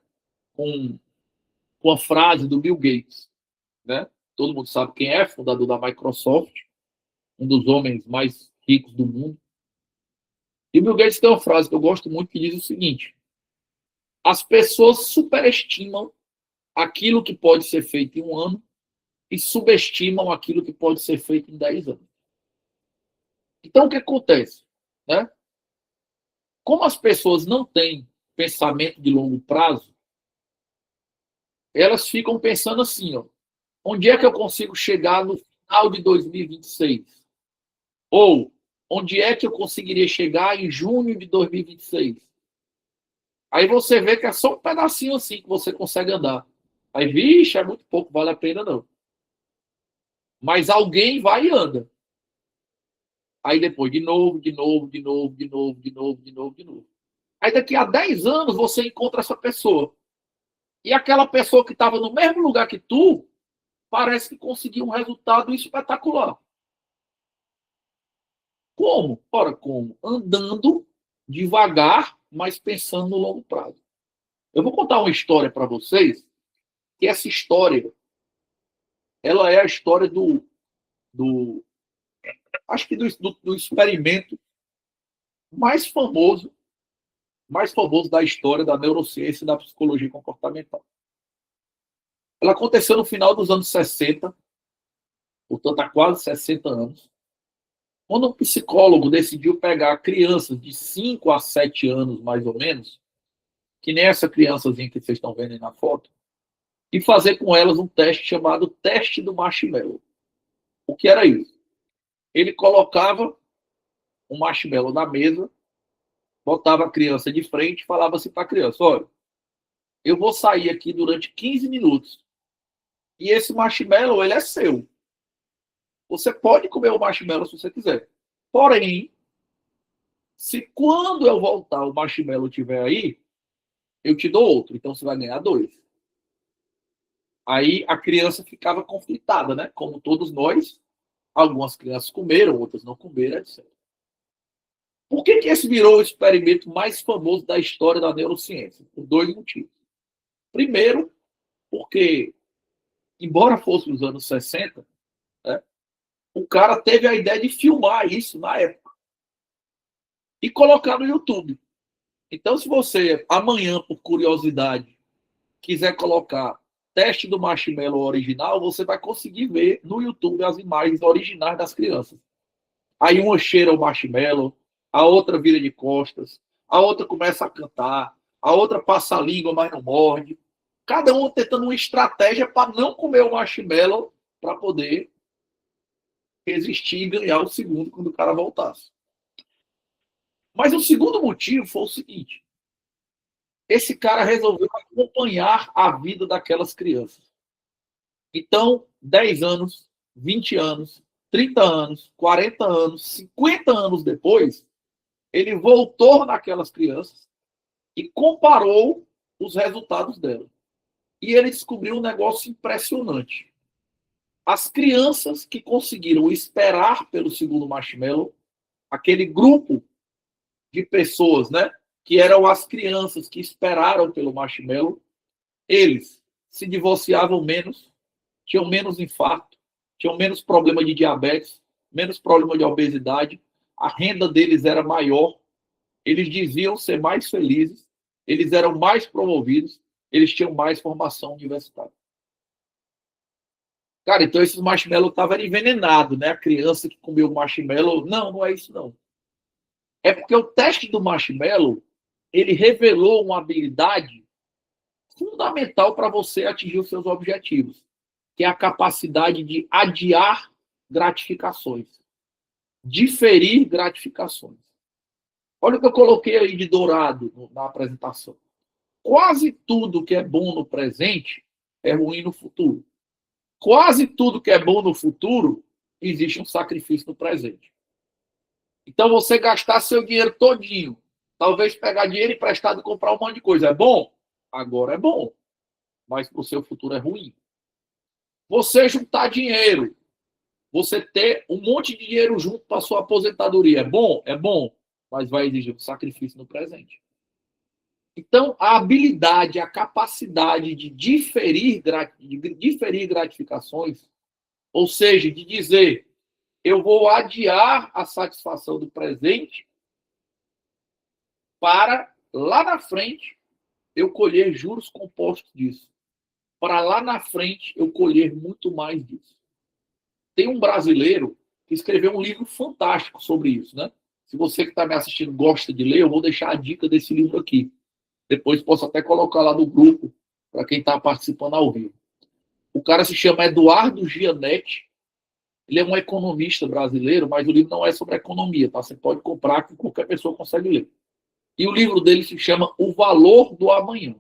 Com a frase do Bill Gates, né? Todo mundo sabe quem é, fundador da Microsoft, um dos homens mais ricos do mundo. E o Bill Gates tem uma frase que eu gosto muito que diz o seguinte: as pessoas superestimam aquilo que pode ser feito em 1 ano e subestimam aquilo que pode ser feito em 10 anos. Então, o que acontece? Né? Como as pessoas não têm pensamento de longo prazo, elas ficam pensando assim, ó, onde é que eu consigo chegar no final de 2026? Ou, onde é que eu conseguiria chegar em junho de 2026? Aí você vê que é só um pedacinho assim que você consegue andar. Aí, vixe, é muito pouco, vale a pena não. Mas alguém vai e anda. Aí depois, de novo. Aí daqui a 10 anos você encontra essa pessoa. E aquela pessoa que estava no mesmo lugar que tu, parece que conseguiu um resultado espetacular. Como? Ora, como? Andando devagar, mas pensando no longo prazo. Eu vou contar uma história para vocês, que essa história, ela é a história acho que do experimento mais famoso da história da neurociência e da psicologia comportamental. Ela aconteceu no final dos anos 60, portanto, há quase 60 anos, quando um psicólogo decidiu pegar crianças de 5 a 7 anos, mais ou menos, que nem essa criançazinha que vocês estão vendo aí na foto, e fazer com elas um teste chamado teste do marshmallow. O que era isso? Ele colocava um marshmallow na mesa, botava a criança de frente e falava assim para a criança: olha, eu vou sair aqui durante 15 minutos e esse marshmallow, ele é seu. Você pode comer o marshmallow se você quiser. Porém, se quando eu voltar o marshmallow estiver aí, eu te dou outro. Então você vai ganhar 2. Aí a criança ficava conflitada, né? Como todos nós. Algumas crianças comeram, outras não comeram, etc. Por que esse virou o experimento mais famoso da história da neurociência? Por dois motivos. Primeiro, porque, embora fosse nos anos 60, né, o cara teve a ideia de filmar isso na época e colocar no YouTube. Então, se você, amanhã, por curiosidade, quiser colocar teste do marshmallow original, você vai conseguir ver no YouTube as imagens originais das crianças. Aí uma cheira o marshmallow, a outra vira de costas, a outra começa a cantar, a outra passa a língua, mas não morde. Cada um tentando uma estratégia para não comer o marshmallow para poder resistir e ganhar o segundo quando o cara voltasse. Mas o segundo motivo foi o seguinte: esse cara resolveu acompanhar a vida daquelas crianças. Então, 10 anos, 20 anos, 30 anos, 40 anos, 50 anos depois, ele voltou naquelas crianças e comparou os resultados dela. E ele descobriu um negócio impressionante. As crianças que conseguiram esperar pelo segundo marshmallow, aquele grupo de pessoas, né, que eram as crianças que esperaram pelo marshmallow, eles se divorciavam menos, tinham menos infarto, tinham menos problema de diabetes, menos problema de obesidade, a renda deles era maior, eles diziam ser mais felizes, eles eram mais promovidos, eles tinham mais formação universitária. Cara, então esses marshmallow estavam envenenados, né? A criança que comeu marshmallow, não é isso não. É porque o teste do marshmallow, ele revelou uma habilidade fundamental para você atingir os seus objetivos, que é a capacidade de adiar gratificações, diferir gratificações. Olha o que eu coloquei aí de dourado na apresentação. Quase tudo que é bom no presente é ruim no futuro. Quase tudo que é bom no futuro, existe um sacrifício no presente. Então, você gastar seu dinheiro todinho, talvez pegar dinheiro emprestado e comprar um monte de coisa, é bom? Agora é bom, mas para o seu futuro é ruim. Você juntar dinheiro, você ter um monte de dinheiro junto para a sua aposentadoria, é bom? É bom, mas vai exigir um sacrifício no presente. Então, a habilidade, a capacidade de diferir gratificações, ou seja, de dizer, eu vou adiar a satisfação do presente para, lá na frente, eu colher juros compostos disso. Para lá na frente, eu colher muito mais disso. Tem um brasileiro que escreveu um livro fantástico sobre isso, né? Se você que está me assistindo gosta de ler, eu vou deixar a dica desse livro aqui. Depois posso até colocar lá no grupo, para quem está participando ao vivo. O cara se chama Eduardo Gianetti. Ele é um economista brasileiro, mas o livro não é sobre economia, tá? Você pode comprar, que qualquer pessoa consegue ler. E o livro dele se chama O Valor do Amanhã.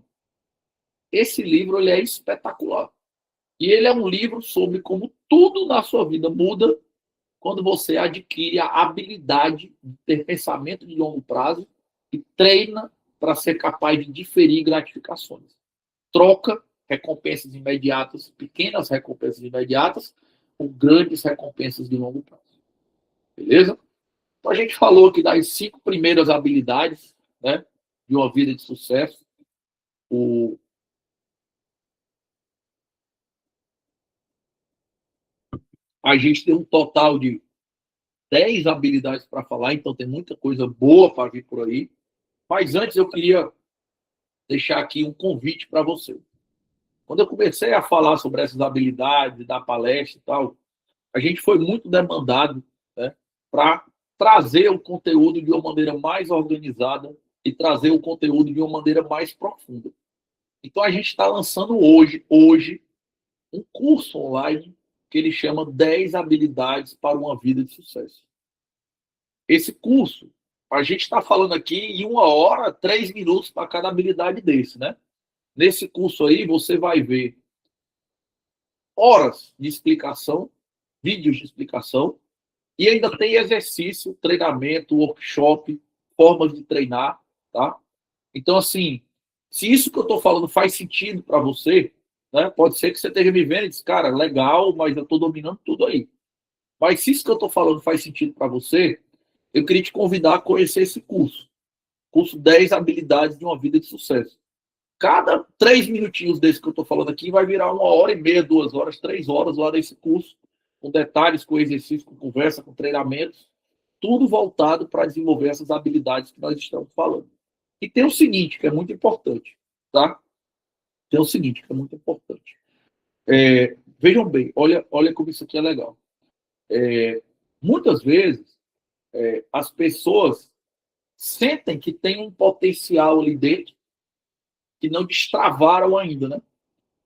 Esse livro ele é espetacular. E ele é um livro sobre como tudo na sua vida muda quando você adquire a habilidade de ter pensamento de longo prazo e treina para ser capaz de diferir gratificações. Troca recompensas imediatas, pequenas recompensas imediatas, com grandes recompensas de longo prazo. Beleza? Então a gente falou aqui das 5 primeiras habilidades, né, de uma vida de sucesso. A gente tem um total de 10 habilidades para falar, então tem muita coisa boa para vir por aí. Mas antes eu queria deixar aqui um convite para você. Quando eu comecei a falar sobre essas habilidades, da palestra e tal, a gente foi muito demandado, né, para trazer o conteúdo de uma maneira mais organizada e trazer o conteúdo de uma maneira mais profunda. Então a gente está lançando hoje um curso online que ele chama 10 habilidades para uma vida de sucesso. Esse curso, a gente está falando aqui em 1 hora, 3 minutos para cada habilidade desse, né? Nesse curso aí, você vai ver horas de explicação, vídeos de explicação, e ainda tem exercício, treinamento, workshop, formas de treinar, tá? Então, assim, se isso que eu estou falando faz sentido para você, né? Pode ser que você esteja me vendo e diz, cara, legal, mas eu estou dominando tudo aí. Mas se isso que eu estou falando faz sentido para você, eu queria te convidar a conhecer esse curso. Curso 10 habilidades de uma vida de sucesso. Cada 3 minutinhos desse que eu estou falando aqui vai virar 1h30, 2 horas, 3 horas lá desse curso, com detalhes, com exercício, com conversa, com treinamentos, tudo voltado para desenvolver essas habilidades que nós estamos falando. E tem o seguinte, que é muito importante, tá? Tem o seguinte, que é muito importante. Vejam bem, olha como isso aqui é legal. Muitas vezes, as pessoas sentem que tem um potencial ali dentro que não destravaram ainda, né?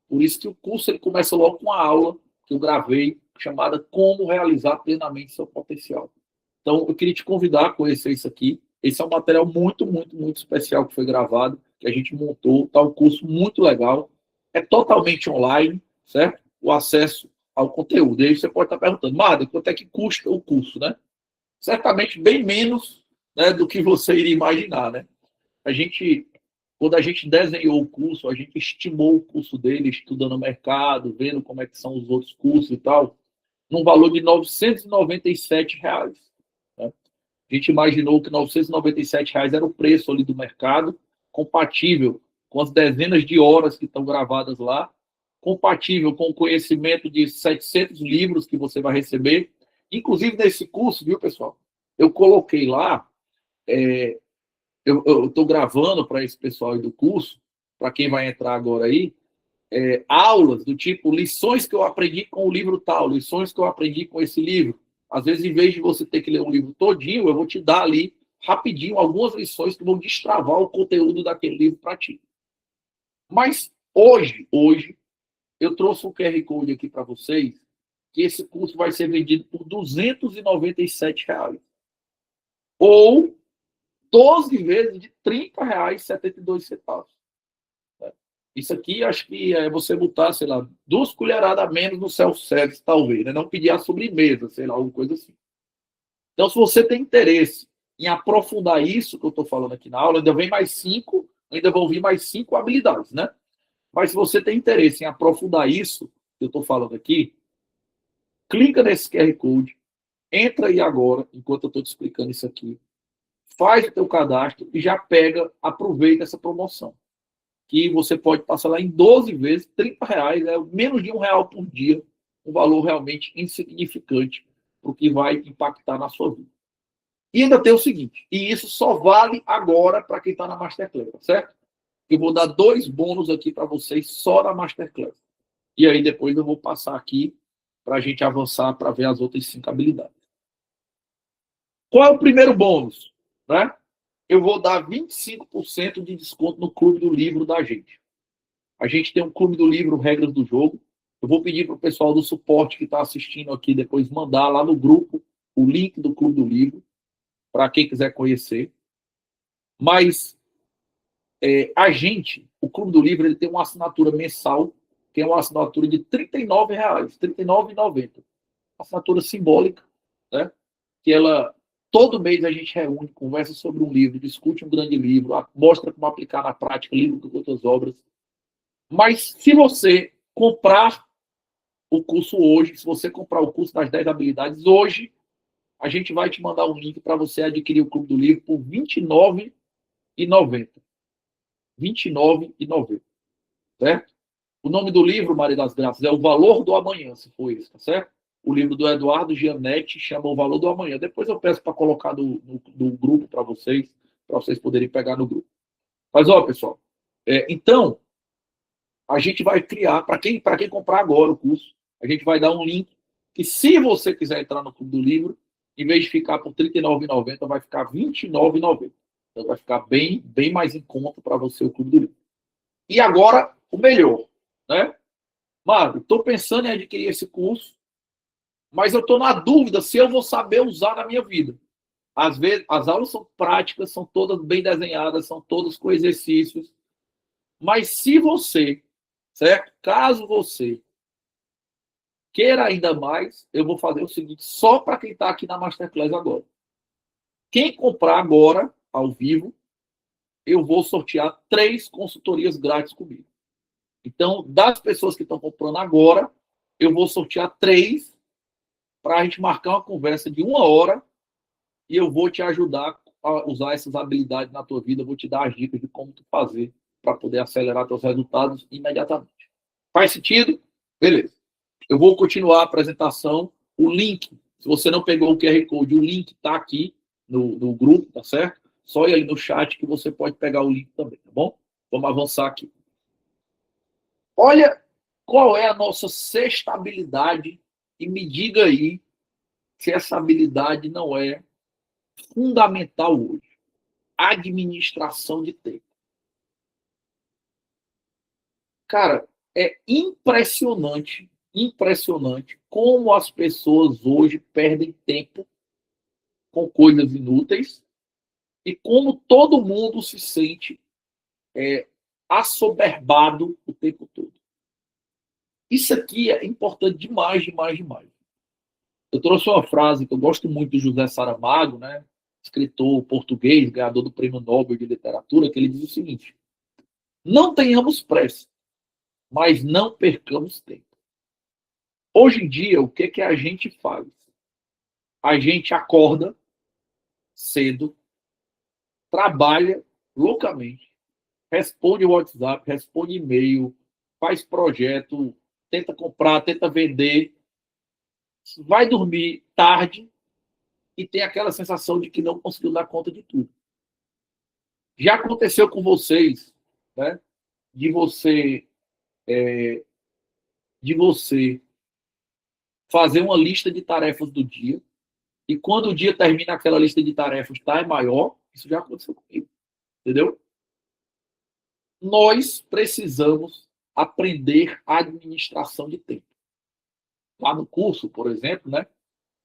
Por isso que o curso ele começa logo com uma aula que eu gravei, chamada Como Realizar Plenamente Seu Potencial. Então, eu queria te convidar a conhecer isso aqui. Esse é um material muito, muito, muito especial que foi gravado, que a gente montou. Está um curso muito legal. É totalmente online, certo? O acesso ao conteúdo. E aí você pode estar perguntando, Marda, quanto é que custa o curso, né? Certamente bem menos, né, do que você iria imaginar, né? Quando a gente desenhou o curso, a gente estimou o curso dele, estudando o mercado, vendo como é que são os outros cursos e tal, num valor de R$ 997. Né? A gente imaginou que R$ 997 era o preço ali do mercado, compatível com as dezenas de horas que estão gravadas lá, compatível com o conhecimento de 700 livros que você vai receber. Inclusive, nesse curso, viu, pessoal? Eu coloquei lá, eu estou gravando para esse pessoal aí do curso, para quem vai entrar agora aí, aulas do tipo lições que eu aprendi com o livro tal, lições que eu aprendi com esse livro. Às vezes, em vez de você ter que ler um livro todinho, eu vou te dar ali, rapidinho, algumas lições que vão destravar o conteúdo daquele livro para ti. Mas hoje, eu trouxe um QR Code aqui para vocês, que esse curso vai ser vendido por R$ 297. Ou 12 vezes de R$ 30,72. Isso aqui, acho que é você botar, sei lá, 2 colheradas a menos no self-service, talvez, né? Não pedir a sobremesa, sei lá, alguma coisa assim. Então, se você tem interesse em aprofundar isso que eu estou falando aqui na aula, ainda vão vir mais 5 habilidades, né? Mas se você tem interesse em aprofundar isso que eu estou falando aqui, clica nesse QR Code, entra aí agora, enquanto eu estou te explicando isso aqui, faz o teu cadastro e já aproveita essa promoção. Que você pode passar lá em 12 vezes, R$ 30, menos de R$ 1 por dia, um valor realmente insignificante para o que vai impactar na sua vida. E ainda tem o seguinte, e isso só vale agora para quem está na Masterclass, certo? Eu vou dar 2 bônus aqui para vocês só na Masterclass. E aí depois eu vou passar aqui para a gente avançar para ver as outras 5 habilidades. Qual é o primeiro bônus? Né? Eu vou dar 25% de desconto no Clube do Livro da gente. A gente tem um Clube do Livro, Regras do Jogo. Eu vou pedir para o pessoal do suporte que está assistindo aqui depois mandar lá no grupo o link do Clube do Livro, para quem quiser conhecer. Mas o Clube do Livro, ele tem uma assinatura mensal, que é uma assinatura de R$ 39,00, R$ 39,90. Assinatura simbólica, né? Que todo mês a gente reúne, conversa sobre um livro, discute um grande livro, mostra como aplicar na prática livro com outras obras. Mas se você comprar o curso hoje, se você comprar o curso das 10 habilidades hoje, a gente vai te mandar um link para você adquirir o Clube do Livro por R$ 29,90. R$ 29,90. Certo? O nome do livro, Maria das Graças, é O Valor do Amanhã, se for isso, tá certo? O livro do Eduardo Gianetti chama O Valor do Amanhã. Depois eu peço para colocar no grupo para vocês poderem pegar no grupo. Mas, pessoal, então, a gente vai criar, para quem comprar agora o curso, a gente vai dar um link que, se você quiser entrar no Clube do Livro, em vez de ficar por R$ 39,90, vai ficar R$ 29,90. Então, vai ficar bem, bem mais em conta para você o Clube do Livro. E agora, o melhor, né? Mário, estou pensando em adquirir esse curso, mas eu estou na dúvida se eu vou saber usar na minha vida. Às vezes, as aulas são práticas, são todas bem desenhadas, são todas com exercícios. Mas se você, certo? Caso você queira ainda mais, eu vou fazer o seguinte, só para quem está aqui na Masterclass agora. Quem comprar agora, ao vivo, eu vou sortear 3 consultorias grátis comigo. Então, das pessoas que estão comprando agora, eu vou sortear 3 para a gente marcar uma conversa de 1 hora e eu vou te ajudar a usar essas habilidades na tua vida, vou te dar as dicas de como tu fazer para poder acelerar teus resultados imediatamente. Faz sentido? Beleza. Eu vou continuar a apresentação. O link, se você não pegou o QR Code, o link está aqui no grupo, tá certo? Só ir ali no chat que você pode pegar o link também, tá bom? Vamos avançar aqui. Olha qual é a nossa sexta habilidade e me diga aí se essa habilidade não é fundamental hoje. Administração de tempo. Cara, é impressionante como as pessoas hoje perdem tempo com coisas inúteis e como todo mundo se sente assoberbado o tempo todo. Isso aqui é importante demais. Eu trouxe uma frase que eu gosto muito do José Saramago, né? Escritor português, ganhador do Prêmio Nobel de Literatura, que ele diz o seguinte: não tenhamos pressa, mas não percamos tempo. Hoje em dia, o que a gente faz? A gente acorda cedo, trabalha loucamente, responde WhatsApp, responde e-mail, faz projeto, tenta comprar, tenta vender, vai dormir tarde e tem aquela sensação de que não conseguiu dar conta de tudo. Já aconteceu com vocês, né? De você fazer uma lista de tarefas do dia e quando o dia termina, aquela lista de tarefas está maior. Isso já aconteceu comigo, entendeu? Nós precisamos aprender a administração de tempo. Lá no curso, por exemplo, né,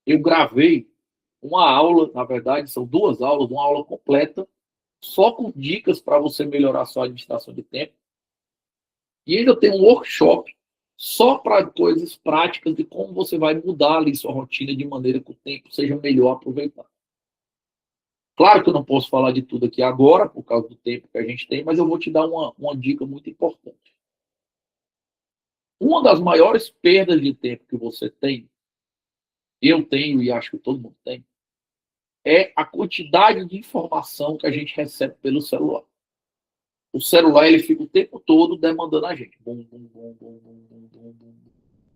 eu gravei uma aula, na verdade, são 2 aulas, uma aula completa, só com dicas para você melhorar a sua administração de tempo. E ainda tem um workshop só para coisas práticas de como você vai mudar ali sua rotina de maneira que o tempo seja melhor aproveitado. Claro que eu não posso falar de tudo aqui agora, por causa do tempo que a gente tem, mas eu vou te dar uma dica muito importante. Uma das maiores perdas de tempo que você tem, eu tenho e acho que todo mundo tem, é a quantidade de informação que a gente recebe pelo celular. O celular ele fica o tempo todo demandando a gente. Bum, bum, bum, bum, bum, bum, bum,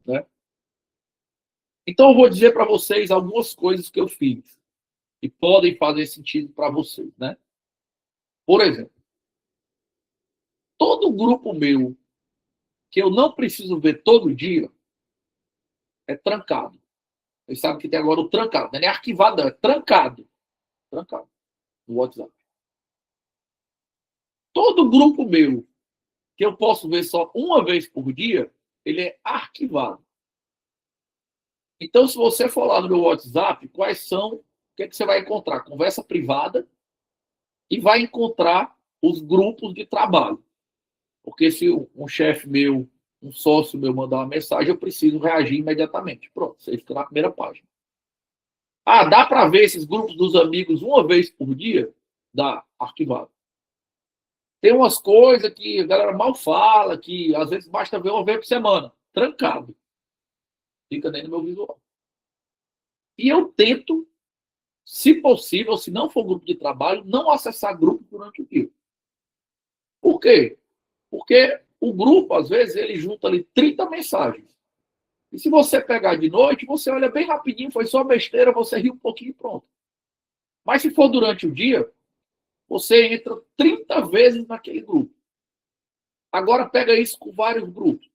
né? Então eu vou dizer para vocês algumas coisas que eu fiz que podem fazer sentido para vocês, né? Por exemplo, todo grupo meu que eu não preciso ver todo dia é trancado. Vocês sabem que tem agora o trancado, não é nem arquivado, é trancado. Trancado no WhatsApp. Todo grupo meu que eu posso ver só uma vez por dia, ele é arquivado. Então, se você for lá no meu WhatsApp, quais são, o que você vai encontrar? Conversa privada e vai encontrar os grupos de trabalho. Porque se um chefe meu, um sócio meu mandar uma mensagem, eu preciso reagir imediatamente. Pronto, você fica na primeira página. Ah, dá para ver esses grupos dos amigos uma vez por dia? Dá, arquivado. Tem umas coisas que a galera mal fala, que às vezes basta ver uma vez por semana. Trancado. Fica dentro do meu visual. E eu tento, se possível, se não for grupo de trabalho, não acessar grupo durante o dia. Por quê? Porque o grupo, às vezes, ele junta ali 30 mensagens. E se você pegar de noite, você olha bem rapidinho, foi só besteira, você ri um pouquinho e pronto. Mas se for durante o dia, você entra 30 vezes naquele grupo. Agora pega isso com vários grupos.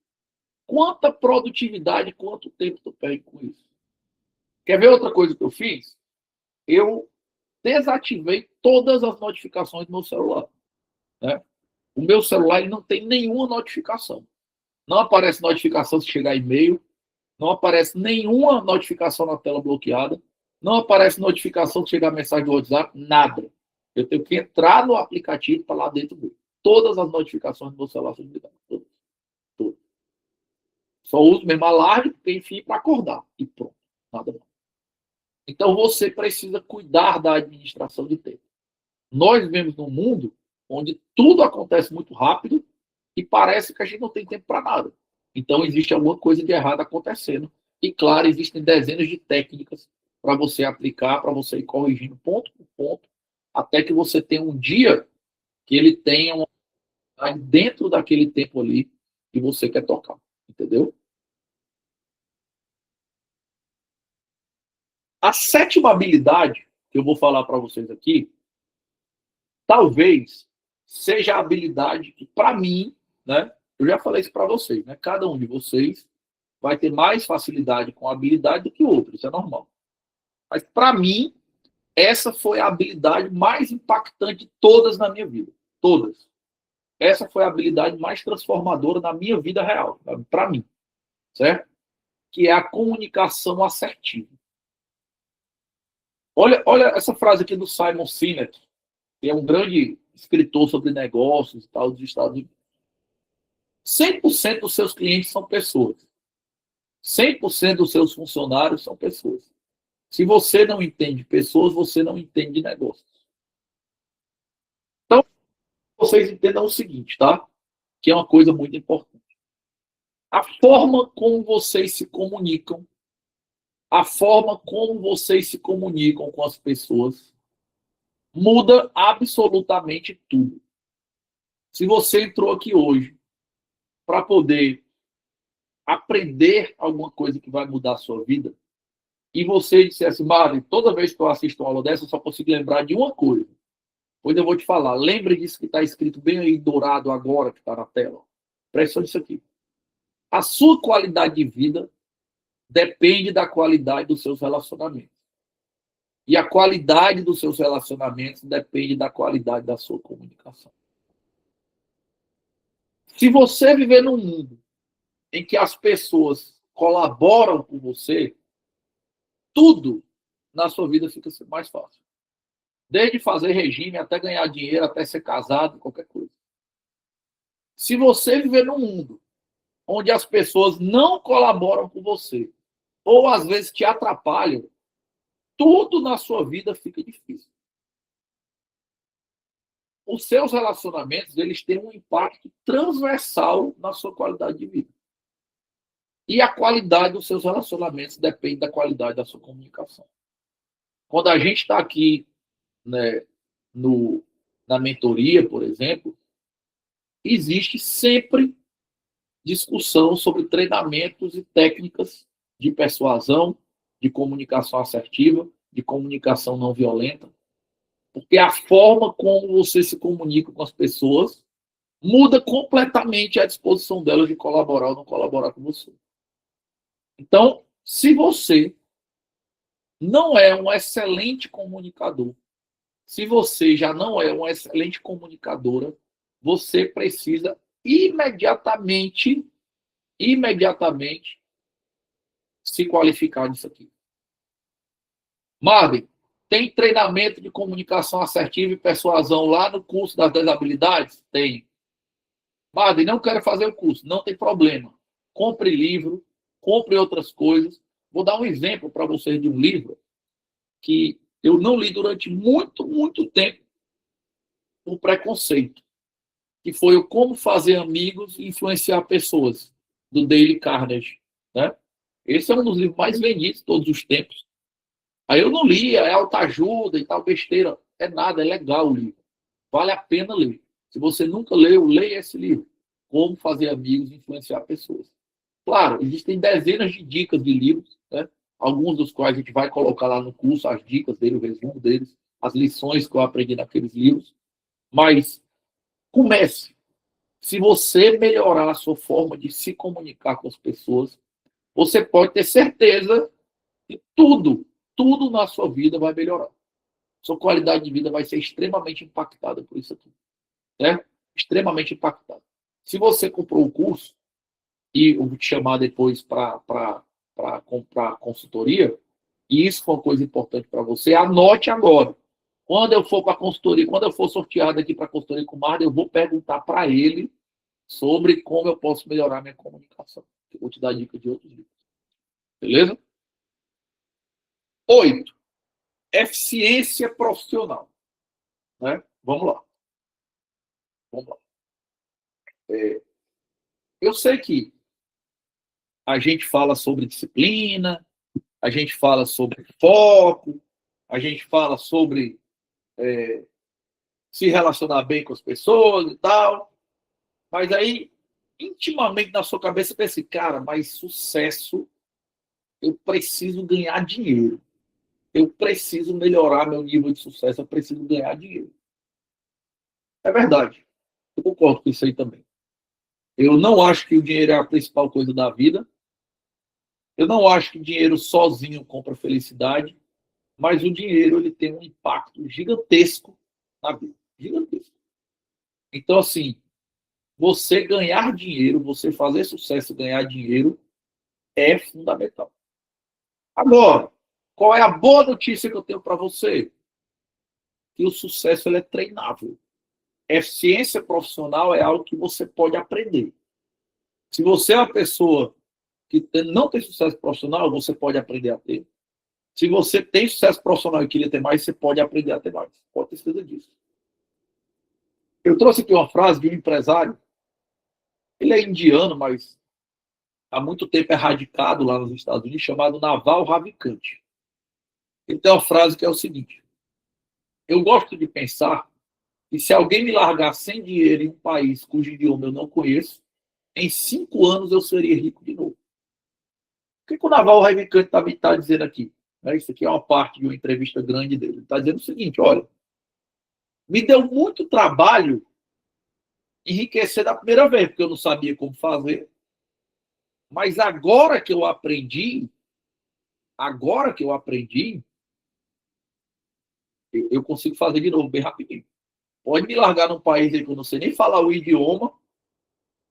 Quanta produtividade, quanto tempo tu perde com isso? Quer ver outra coisa que eu fiz? Eu desativei todas as notificações do meu celular. Né? O meu celular ele não tem nenhuma notificação. Não aparece notificação se chegar e-mail, não aparece nenhuma notificação na tela bloqueada, não aparece notificação se chegar mensagem do WhatsApp, nada. Eu tenho que entrar no aplicativo para lá dentro ver. Todas as notificações do meu celular são desligadas. Todas. Só uso mesmo alarme, enfim, para acordar. E pronto. Nada mais. Então você precisa cuidar da administração de tempo. Nós vivemos num mundo onde tudo acontece muito rápido e parece que a gente não tem tempo para nada. Então existe alguma coisa de errado acontecendo. E claro, existem dezenas de técnicas para você aplicar, para você ir corrigindo ponto por ponto, até que você tenha um dia que ele tenha uma dentro daquele tempo ali que você quer tocar, entendeu? A sétima habilidade que eu vou falar para vocês aqui, talvez seja a habilidade que, para mim, né? Eu já falei isso para vocês, né? Cada um de vocês vai ter mais facilidade com a habilidade do que o outro, isso é normal. Mas, para mim, essa foi a habilidade mais impactante de todas na minha vida. Todas. Essa foi a habilidade mais transformadora na minha vida real, para mim, certo? Que é a comunicação assertiva. Olha essa frase aqui do Simon Sinek, que é um grande escritor sobre negócios e tal dos Estados Unidos. 100% dos seus clientes são pessoas. 100% dos seus funcionários são pessoas. Se você não entende pessoas, você não entende negócios. Então, vocês entendam o seguinte, tá? Que é uma coisa muito importante. A forma como vocês se comunicam, a forma como vocês se comunicam com as pessoas, muda absolutamente tudo. Se você entrou aqui hoje para poder aprender alguma coisa que vai mudar a sua vida, e você dissesse, Mari, toda vez que eu assisto uma aula dessa, eu só consigo lembrar de uma coisa. Pois eu vou te falar, lembre disso que está escrito bem aí, dourado agora, que está na tela. Presta atenção nisso aqui. A sua qualidade de vida depende da qualidade dos seus relacionamentos. E a qualidade dos seus relacionamentos depende da qualidade da sua comunicação. Se você viver num mundo em que as pessoas colaboram com você, tudo na sua vida fica mais fácil. Desde fazer regime até ganhar dinheiro, até ser casado, qualquer coisa. Se você viver num mundo onde as pessoas não colaboram com você, ou às vezes te atrapalham, tudo na sua vida fica difícil. Os seus relacionamentos, eles têm um impacto transversal na sua qualidade de vida. E a qualidade dos seus relacionamentos depende da qualidade da sua comunicação. Quando a gente está aqui, né, na mentoria, por exemplo, existe sempre discussão sobre treinamentos e técnicas de persuasão, de comunicação assertiva, de comunicação não violenta, porque a forma como você se comunica com as pessoas muda completamente a disposição delas de colaborar ou não colaborar com você. Então, se você não é um excelente comunicador, se você já não é uma excelente comunicadora, você precisa imediatamente se qualificar nisso aqui. Marvin, tem treinamento de comunicação assertiva e persuasão lá no curso das 10 habilidades? Tem. Marvin, não quero fazer o curso. Não tem problema. Compre livro, compre outras coisas. Vou dar um exemplo para vocês de um livro que eu não li durante muito, muito tempo, O Preconceito, que foi o Como Fazer Amigos e Influenciar Pessoas, do Dale Carnegie. Né? Esse é um dos livros mais vendidos de todos os tempos. Aí eu não li, é autoajuda e tal, besteira. É nada, é legal o livro. Vale a pena ler. Se você nunca leu, leia esse livro. Como Fazer Amigos e Influenciar Pessoas. Claro, existem dezenas de dicas de livros, né? Alguns dos quais a gente vai colocar lá no curso, as dicas dele, o resumo deles, as lições que eu aprendi naqueles livros. Mas comece. Se você melhorar a sua forma de se comunicar com as pessoas, você pode ter certeza que tudo na sua vida vai melhorar. Sua qualidade de vida vai ser extremamente impactada por isso aqui. Né? Extremamente impactada. Se você comprou o curso, e eu vou te chamar depois para comprar consultoria, e isso foi uma coisa importante para você, anote agora. Quando eu for para a consultoria, quando eu for sorteado aqui para a consultoria com o Marda, eu vou perguntar para ele sobre como eu posso melhorar minha comunicação. Eu vou te dar dica de outros livros. Beleza? 8. Eficiência profissional. Né? Vamos lá. Eu sei que a gente fala sobre disciplina, a gente fala sobre foco, a gente fala sobre se relacionar bem com as pessoas e tal. Mas aí, intimamente na sua cabeça, pensa assim, cara, mas sucesso, eu preciso ganhar dinheiro. Eu preciso melhorar meu nível de sucesso, eu preciso ganhar dinheiro. É verdade. Eu concordo com isso aí também. Eu não acho que o dinheiro é a principal coisa da vida. Eu não acho que dinheiro sozinho compra felicidade, mas o dinheiro ele tem um impacto gigantesco na vida. Gigantesco. Então, assim, você ganhar dinheiro, você fazer sucesso, ganhar dinheiro, é fundamental. Agora, qual é a boa notícia que eu tenho para você? Que o sucesso ele é treinável. Eficiência profissional é algo que você pode aprender. Se você é uma pessoa que não tem sucesso profissional, você pode aprender a ter. Se você tem sucesso profissional e queria ter mais, você pode aprender a ter mais. Pode ter certeza disso. Eu trouxe aqui uma frase de um empresário. Ele é indiano, mas há muito tempo é radicado lá nos Estados Unidos, chamado Naval Ravikant. Ele tem uma frase que é o seguinte: eu gosto de pensar que se alguém me largar sem dinheiro em um país cujo idioma eu não conheço, em 5 anos eu seria rico de novo. O que o Naval Ravikant está dizendo aqui? Isso aqui é uma parte de uma entrevista grande dele. Ele está dizendo o seguinte: olha, me deu muito trabalho enriquecer da primeira vez, porque eu não sabia como fazer. Mas agora que eu aprendi, eu consigo fazer de novo bem rapidinho. Pode me largar num país aí que eu não sei nem falar o idioma,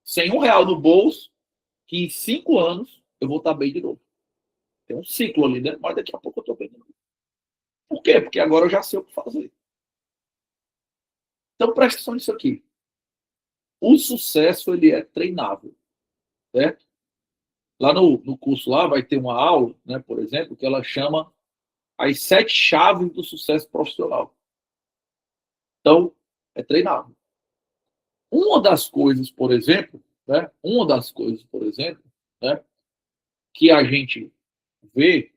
sem R$ 1 no bolso, que em 5 anos eu vou estar bem de novo. Tem um ciclo ali, né? Mas daqui a pouco eu estou bem de novo. Por quê? Porque agora eu já sei o que fazer. Então presta atenção nisso aqui. O sucesso ele é treinável, certo? Lá no curso lá vai ter uma aula, né, por exemplo, que ela chama as 7 chaves do sucesso profissional. Então, é treinável. Uma das coisas, por exemplo, né, que a gente vê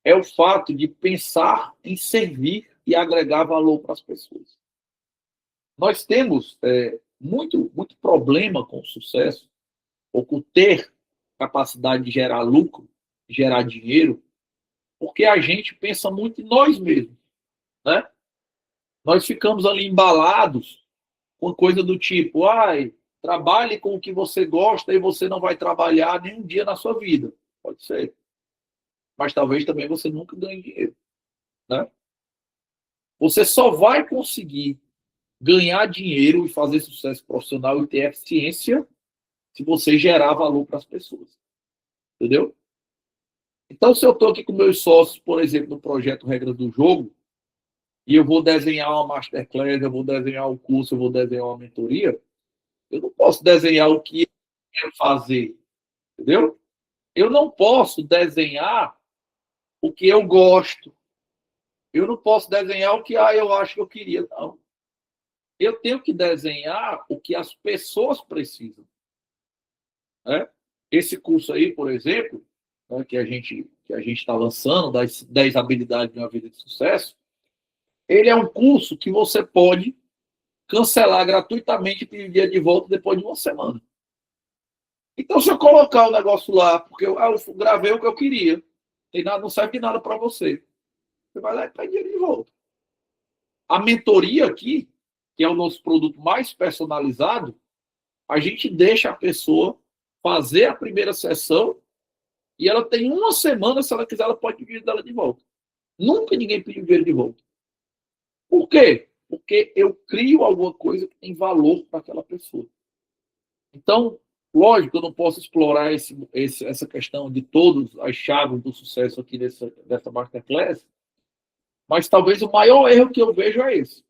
é o fato de pensar em servir e agregar valor para as pessoas. Nós temos muito problema com o sucesso, ou com ter capacidade de gerar lucro, gerar dinheiro, porque a gente pensa muito em nós mesmos, né? Nós ficamos ali embalados com coisa do tipo, trabalhe com o que você gosta e você não vai trabalhar nenhum dia na sua vida. Pode ser. Mas talvez também você nunca ganhe dinheiro, né? Você só vai conseguir ganhar dinheiro e fazer sucesso profissional e ter eficiência se você gerar valor para as pessoas. Entendeu? Então, se eu estou aqui com meus sócios, por exemplo, no projeto Regra do Jogo, e eu vou desenhar uma masterclass, eu vou desenhar um curso, eu vou desenhar uma mentoria, eu não posso desenhar o que eu quero fazer, entendeu? Eu não posso desenhar o que eu gosto. Eu não posso desenhar o que eu acho que eu queria, não. Eu tenho que desenhar o que as pessoas precisam, né? Esse curso aí, por exemplo, né, que a gente está lançando, das 10 habilidades de uma vida de sucesso, ele é um curso que você pode cancelar gratuitamente e pedir dia de volta depois de uma semana. Então, se eu colocar o negócio lá, porque eu gravei o que eu queria, tem nada, não serve de nada para você. Você vai lá e pede dinheiro de volta. A mentoria aqui, que é o nosso produto mais personalizado, a gente deixa a pessoa fazer a primeira sessão e ela tem uma semana, se ela quiser, ela pode pedir dela de volta. Nunca ninguém pediu dinheiro de volta. Por quê? Porque eu crio alguma coisa que tem valor para aquela pessoa. Então, lógico, eu não posso explorar essa questão de todas as chaves do sucesso aqui dessa masterclass, mas talvez o maior erro que eu vejo é esse.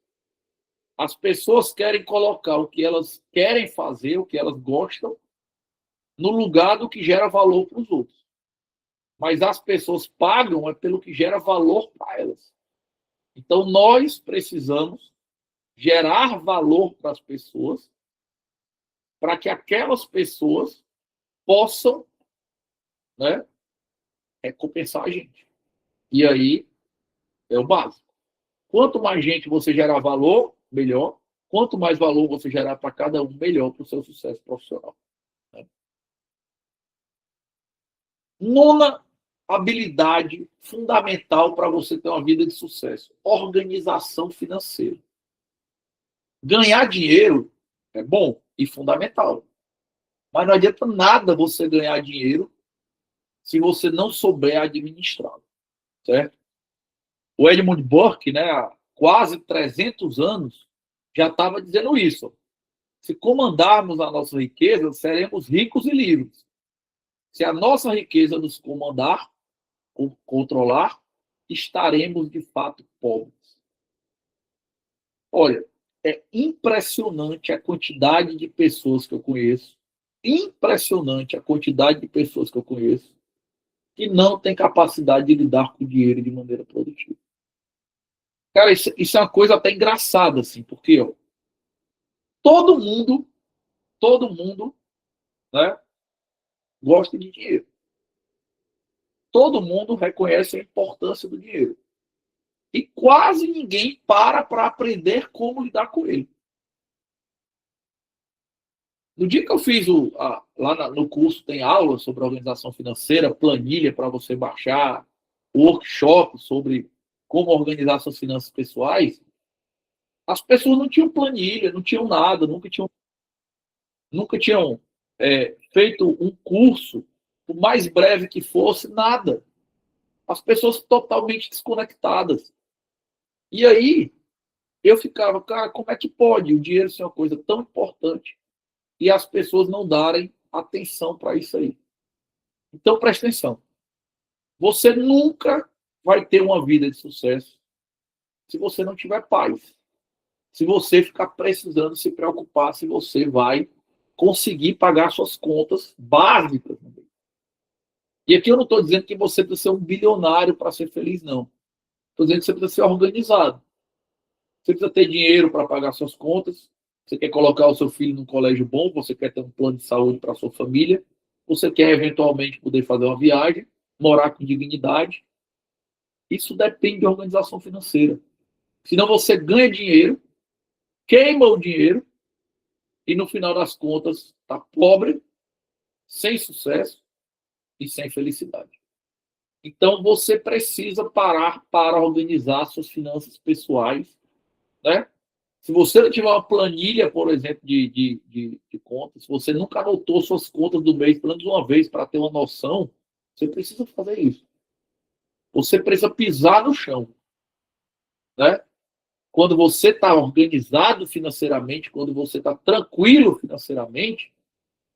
As pessoas querem colocar o que elas querem fazer, o que elas gostam, no lugar do que gera valor para os outros. Mas as pessoas pagam pelo que gera valor para elas. Então, nós precisamos gerar valor para as pessoas, para que aquelas pessoas possam, né, recompensar a gente. E aí é o básico. Quanto mais gente você gerar valor, melhor. Quanto mais valor você gerar para cada um, melhor para o seu sucesso profissional. Né? Nona habilidade fundamental para você ter uma vida de sucesso: organização financeira. Ganhar dinheiro é bom e fundamental. Mas não adianta nada você ganhar dinheiro se você não souber administrá-lo. Certo? O Edmund Burke, né, há quase 300 anos, já estava dizendo isso. Se comandarmos a nossa riqueza, seremos ricos e livres. Se a nossa riqueza nos comandar, controlar, estaremos de fato pobres. Olha, é impressionante a quantidade de pessoas que eu conheço, impressionante a quantidade de pessoas que eu conheço que não tem capacidade de lidar com o dinheiro de maneira produtiva. Cara, isso é uma coisa até engraçada, assim, porque ó, todo mundo, né, gosta de dinheiro. Todo mundo reconhece a importância do dinheiro. E quase ninguém para aprender como lidar com ele. No dia que eu fiz lá no curso, tem aula sobre organização financeira, planilha para você baixar, workshop sobre como organizar suas finanças pessoais. As pessoas não tinham planilha, não tinham nada, nunca tinham feito um curso, por mais breve que fosse, nada. As pessoas totalmente desconectadas. E aí, eu ficava, cara, como é que pode o dinheiro ser uma coisa tão importante e as pessoas não darem atenção para isso aí? Então, presta atenção. Você nunca vai ter uma vida de sucesso se você não tiver paz. Se você ficar precisando se preocupar se você vai conseguir pagar suas contas básicas. E aqui eu não estou dizendo que você precisa ser um bilionário para ser feliz, não. Estou dizendo que você precisa ser organizado. Você precisa ter dinheiro para pagar suas contas. Você quer colocar o seu filho num colégio bom, você quer ter um plano de saúde para a sua família, você quer eventualmente poder fazer uma viagem, morar com dignidade. Isso depende de organização financeira. Senão você ganha dinheiro, queima o dinheiro e no final das contas está pobre, sem sucesso e sem felicidade. Então você precisa parar para organizar suas finanças pessoais, né? Se você não tiver uma planilha, por exemplo, de contas, se você nunca anotou suas contas do mês, pelo menos uma vez, para ter uma noção, você precisa fazer isso. Você precisa pisar no chão. Né? Quando você está organizado financeiramente, quando você está tranquilo financeiramente,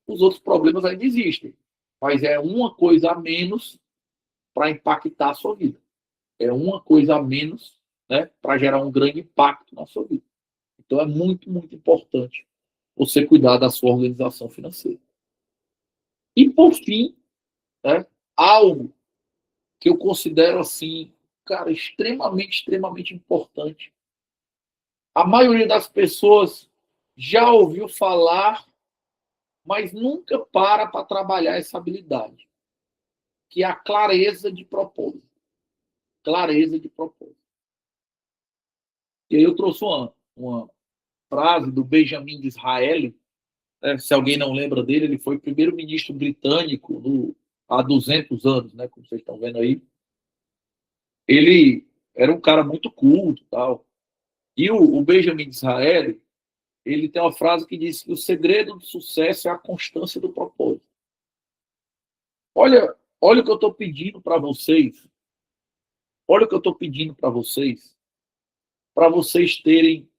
os outros problemas ainda existem. Mas é uma coisa a menos para impactar a sua vida. É uma coisa a menos, né, para gerar um grande impacto na sua vida. Então é muito, muito importante você cuidar da sua organização financeira. E por fim, né, algo que eu considero assim, cara, extremamente importante. A maioria das pessoas já ouviu falar, mas nunca para trabalhar essa habilidade, que é a clareza de propósito. Clareza de propósito. E aí eu trouxe uma frase do Benjamin Disraeli. Se alguém não lembra dele, ele foi primeiro-ministro britânico há 200 anos, né, como vocês estão vendo aí. Ele era um cara muito culto, tal. E o Benjamin Disraeli, ele tem uma frase que diz que o segredo do sucesso é a constância do propósito. Olha o que eu estou pedindo para vocês. Olha o que eu estou pedindo para vocês terem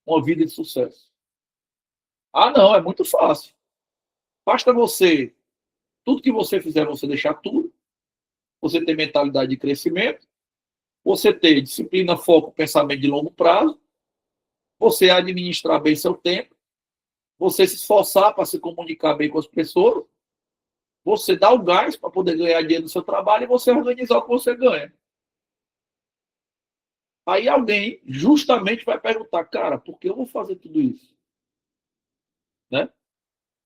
uma vida de sucesso. Ah, não, é muito fácil. Basta você, tudo que você fizer, você deixar tudo, você ter mentalidade de crescimento, você ter disciplina, foco, pensamento de longo prazo, você administrar bem seu tempo, você se esforçar para se comunicar bem com as pessoas, você dar o gás para poder ganhar dinheiro no seu trabalho e você organizar o que você ganha. Aí alguém justamente vai perguntar, cara, por que eu vou fazer tudo isso? Né?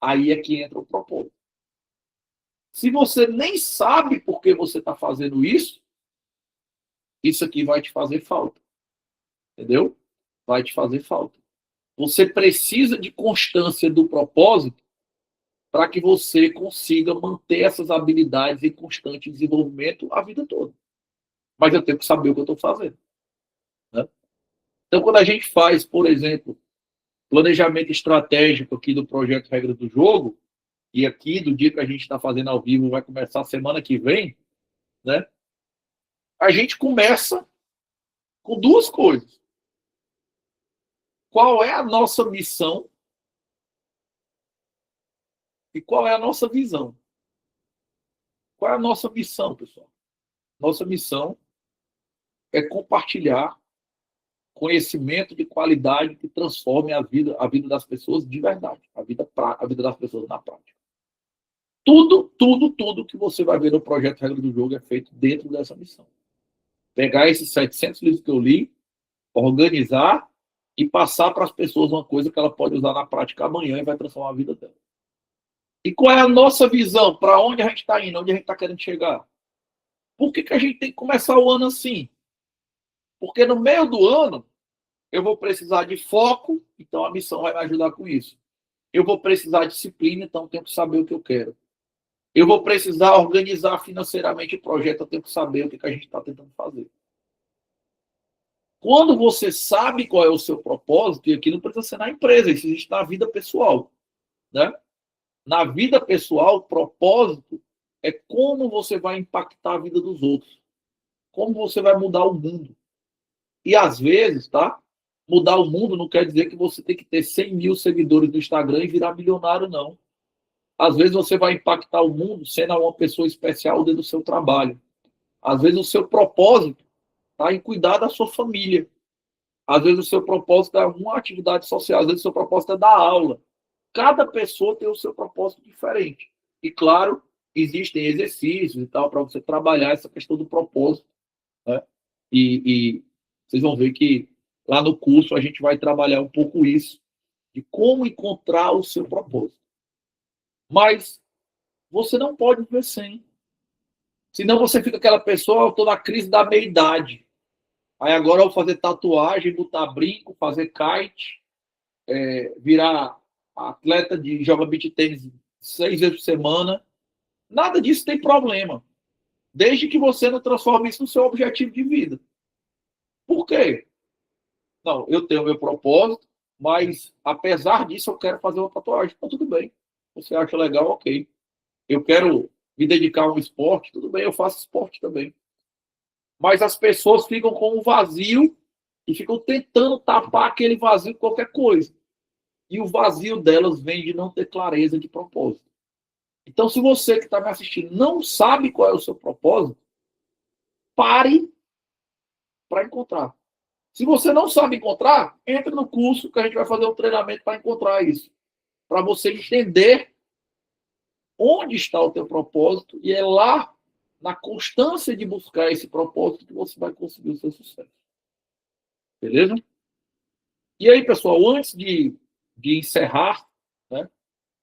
Aí é que entra o propósito. Se você nem sabe por que você está fazendo isso aqui vai te fazer falta. Entendeu? Vai te fazer falta. Você precisa de constância do propósito para que você consiga manter essas habilidades em constante desenvolvimento a vida toda. Mas eu tenho que saber o que eu estou fazendo. Né? Então, quando a gente faz, por exemplo, planejamento estratégico aqui do projeto Regra do Jogo, e aqui, do dia que a gente está fazendo ao vivo, vai começar semana que vem, né? A gente começa com duas coisas. Qual é a nossa missão e qual é a nossa visão? Qual é a nossa missão, pessoal? Nossa missão é compartilhar conhecimento de qualidade que transforme a vida das pessoas de verdade, a vida das pessoas na prática. Tudo que você vai ver no projeto Regra do Jogo é feito dentro dessa missão. Pegar esses 700 livros que eu li, organizar e passar para as pessoas uma coisa que ela pode usar na prática amanhã e vai transformar a vida dela. E qual é a nossa visão? Para onde a gente está indo? Onde a gente está querendo chegar? Por que a gente tem que começar o ano assim? Porque no meio do ano eu vou precisar de foco, então a missão vai me ajudar com isso. Eu vou precisar de disciplina, então eu tenho que saber o que eu quero. Eu vou precisar organizar financeiramente o projeto, eu tenho que saber o que a gente está tentando fazer. Quando você sabe qual é o seu propósito, e aqui não precisa ser na empresa, isso existe na vida pessoal. Né? Na vida pessoal, o propósito é como você vai impactar a vida dos outros. Como você vai mudar o mundo. E às vezes, tá? Mudar o mundo não quer dizer que você tem que ter 100 mil seguidores no Instagram e virar milionário, não. Às vezes você vai impactar o mundo sendo uma pessoa especial dentro do seu trabalho. Às vezes o seu propósito está em cuidar da sua família. Às vezes o seu propósito é uma atividade social. Às vezes o seu propósito é dar aula. Cada pessoa tem o seu propósito diferente. E, claro, existem exercícios e tal para você trabalhar essa questão do propósito. Né? E vocês vão ver que lá no curso a gente vai trabalhar um pouco isso, de como encontrar o seu propósito. Mas você não pode viver sem. Senão você fica aquela pessoa, eu estou na crise da meia-idade. Aí agora eu vou fazer tatuagem, botar brinco, fazer kite, virar atleta de joga beach tênis 6 vezes por semana. Nada disso tem problema. Desde que você não transforme isso no seu objetivo de vida. Por quê? Não, eu tenho meu propósito, mas apesar disso eu quero fazer uma tatuagem. Então tudo bem. Você acha legal, ok. Eu quero me dedicar a um esporte, tudo bem, eu faço esporte também. Mas as pessoas ficam com um vazio e ficam tentando tapar aquele vazio com qualquer coisa. E o vazio delas vem de não ter clareza de propósito. Então, se você que está me assistindo não sabe qual é o seu propósito, pare para encontrar. Se você não sabe encontrar, entre no curso que a gente vai fazer um treinamento para encontrar isso. Para você entender onde está o teu propósito e é lá, na constância de buscar esse propósito, que você vai conseguir o seu sucesso. Beleza? E aí, pessoal, antes de encerrar, né,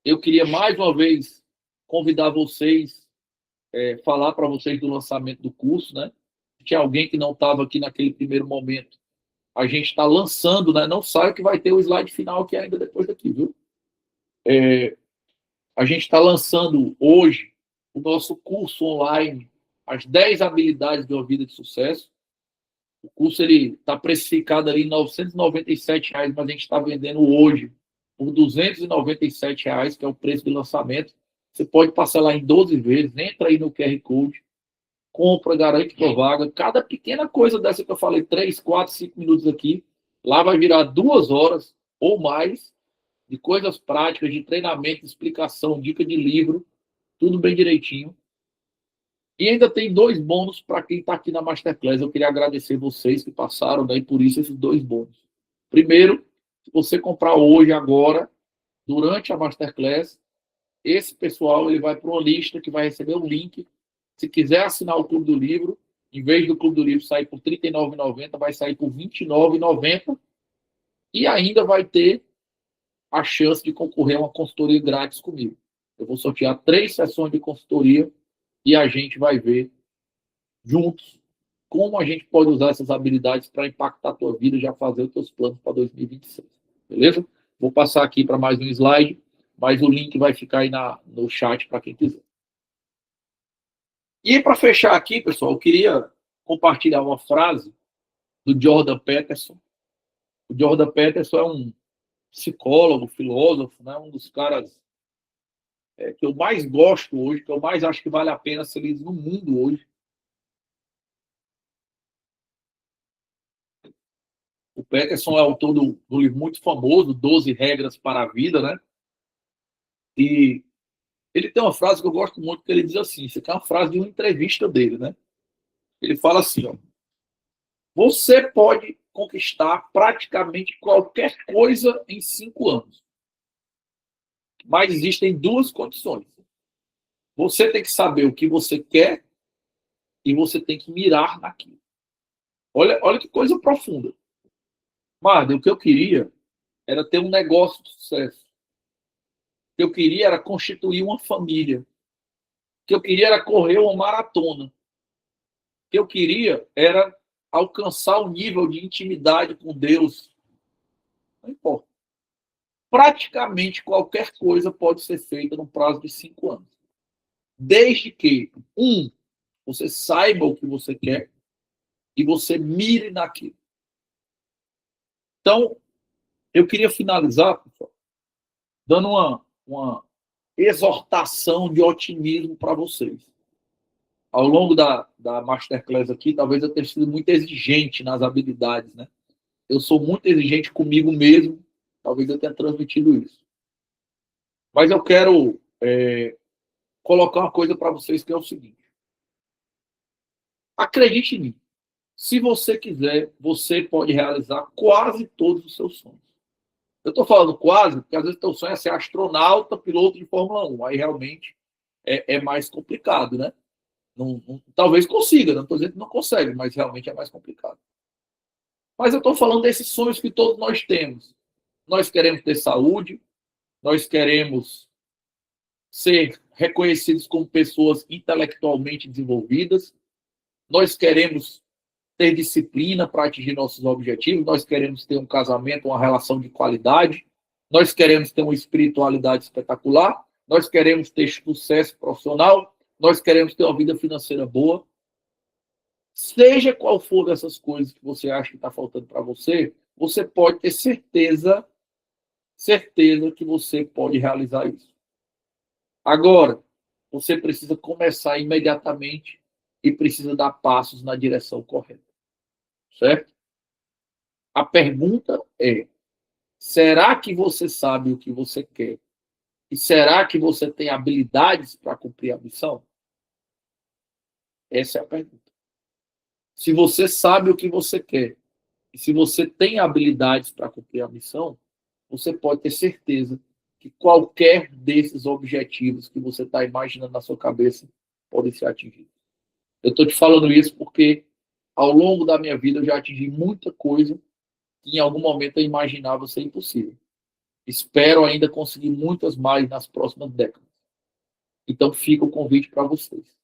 eu queria mais uma vez convidar vocês, falar para vocês do lançamento do curso, né? Se tinha alguém que não estava aqui naquele primeiro momento, a gente está lançando, né? Não saia que vai ter o slide final aqui ainda depois daqui, viu? A gente está lançando hoje o nosso curso online, as 10 habilidades de uma vida de sucesso. O curso está precificado ali em R$ 997, mas a gente está vendendo hoje por R$ 297, que é o preço de lançamento. Você pode parcelar em 12 vezes, entra aí no QR Code, compra, garante tua vaga. Cada pequena coisa dessa que eu falei, 3, 4, 5 minutos aqui, lá vai virar 2 horas ou mais de coisas práticas, de treinamento, explicação, dica de livro, tudo bem direitinho. E ainda tem 2 bônus para quem está aqui na Masterclass. Eu queria agradecer vocês que passaram, né, e por isso esses 2 bônus. Primeiro, se você comprar hoje, agora, durante a Masterclass, esse pessoal ele vai para uma lista que vai receber um link. Se quiser assinar o Clube do Livro, em vez do Clube do Livro sair por R$ 39,90, vai sair por R$ 29,90 e ainda vai ter a chance de concorrer a uma consultoria grátis comigo. Eu vou sortear 3 sessões de consultoria e a gente vai ver juntos como a gente pode usar essas habilidades para impactar a tua vida e já fazer os teus planos para 2026. Beleza? Vou passar aqui para mais um slide, mas o link vai ficar aí no chat para quem quiser. E para fechar aqui, pessoal, eu queria compartilhar uma frase do Jordan Peterson. O Jordan Peterson é um psicólogo, filósofo, né? Um dos caras que eu mais gosto hoje, que eu mais acho que vale a pena ser lido no mundo hoje. O Peterson é autor do livro muito famoso, 12 Regras para a Vida, né? E ele tem uma frase que eu gosto muito, que ele diz assim, isso aqui é uma frase de uma entrevista dele, né? Ele fala assim, ó, você pode conquistar praticamente qualquer coisa em 5 anos. Mas existem 2 condições. Você tem que saber o que você quer e você tem que mirar naquilo. Olha que coisa profunda. Marden, o que eu queria era ter um negócio de sucesso. O que eu queria era constituir uma família. O que eu queria era correr uma maratona. O que eu queria era alcançar o nível de intimidade com Deus. Não importa. Praticamente qualquer coisa pode ser feita no prazo de 5 anos. Desde que, você saiba o que você quer e você mire naquilo. Então, eu queria finalizar, pessoal, dando uma exortação de otimismo para vocês. Ao longo da Masterclass aqui, talvez eu tenha sido muito exigente nas habilidades, né? Eu sou muito exigente comigo mesmo, talvez eu tenha transmitido isso. Mas eu quero colocar uma coisa para vocês que é o seguinte. Acredite em mim. Se você quiser, você pode realizar quase todos os seus sonhos. Eu estou falando quase, porque às vezes o teu sonho é ser astronauta, piloto de Fórmula 1. Aí realmente é mais complicado, né? Talvez consiga, não estou dizendo que não consegue, mas realmente é mais complicado. Mas eu estou falando desses sonhos que todos nós temos. Nós queremos ter saúde, nós queremos ser reconhecidos como pessoas intelectualmente desenvolvidas, nós queremos ter disciplina para atingir nossos objetivos, nós queremos ter um casamento, uma relação de qualidade, nós queremos ter uma espiritualidade espetacular, nós queremos ter sucesso profissional, nós queremos ter uma vida financeira boa. Seja qual for dessas coisas que você acha que está faltando para você, você pode ter certeza que você pode realizar isso. Agora, você precisa começar imediatamente e precisa dar passos na direção correta. Certo? A pergunta é, será que você sabe o que você quer? E será que você tem habilidades para cumprir a missão? Essa é a pergunta. Se você sabe o que você quer e se você tem habilidades para cumprir a missão, você pode ter certeza que qualquer desses objetivos que você está imaginando na sua cabeça pode ser atingido. Eu estou te falando isso porque ao longo da minha vida eu já atingi muita coisa que em algum momento eu imaginava ser impossível. Espero ainda conseguir muitas mais nas próximas décadas. Então fica o convite para vocês.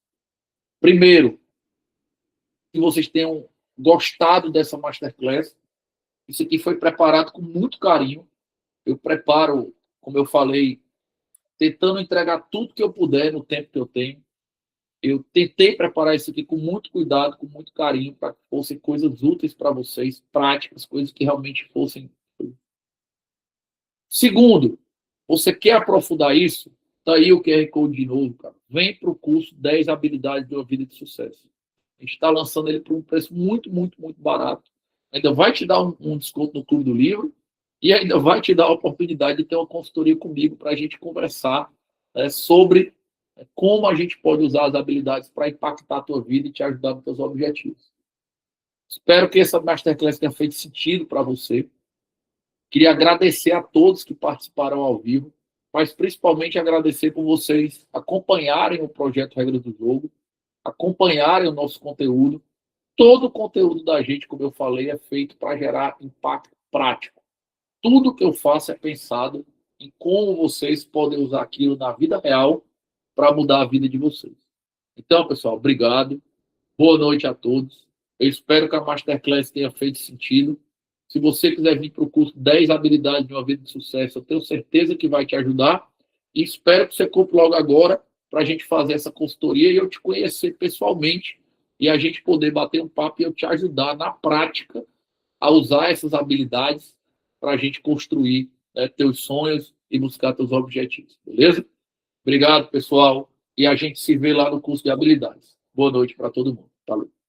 Primeiro, que vocês tenham gostado dessa Masterclass. Isso aqui foi preparado com muito carinho. Eu preparo, como eu falei, tentando entregar tudo que eu puder no tempo que eu tenho. Eu tentei preparar isso aqui com muito cuidado, com muito carinho, para que fossem coisas úteis para vocês, práticas, coisas que realmente fossem. Segundo, você quer aprofundar isso? Tá aí o QR Code de novo, cara. Vem para o curso 10 habilidades de uma vida de sucesso. A gente está lançando ele por um preço muito, muito, muito barato. Ainda vai te dar um desconto no Clube do Livro e ainda vai te dar a oportunidade de ter uma consultoria comigo para a gente conversar sobre como a gente pode usar as habilidades para impactar a tua vida e te ajudar nos teus objetivos. Espero que essa Masterclass tenha feito sentido para você. Queria agradecer a todos que participaram ao vivo, mas principalmente agradecer por vocês acompanharem o projeto Regras do Jogo, acompanharem o nosso conteúdo. Todo o conteúdo da gente, como eu falei, é feito para gerar impacto prático. Tudo que eu faço é pensado em como vocês podem usar aquilo na vida real para mudar a vida de vocês. Então, pessoal, obrigado. Boa noite a todos. Eu espero que a Masterclass tenha feito sentido. Se você quiser vir para o curso 10 habilidades de uma vida de sucesso, eu tenho certeza que vai te ajudar. E espero que você compre logo agora para a gente fazer essa consultoria e eu te conhecer pessoalmente e a gente poder bater um papo e eu te ajudar na prática a usar essas habilidades para a gente construir, né, teus sonhos e buscar teus objetivos. Beleza? Obrigado, pessoal. E a gente se vê lá no curso de habilidades. Boa noite para todo mundo. Valeu.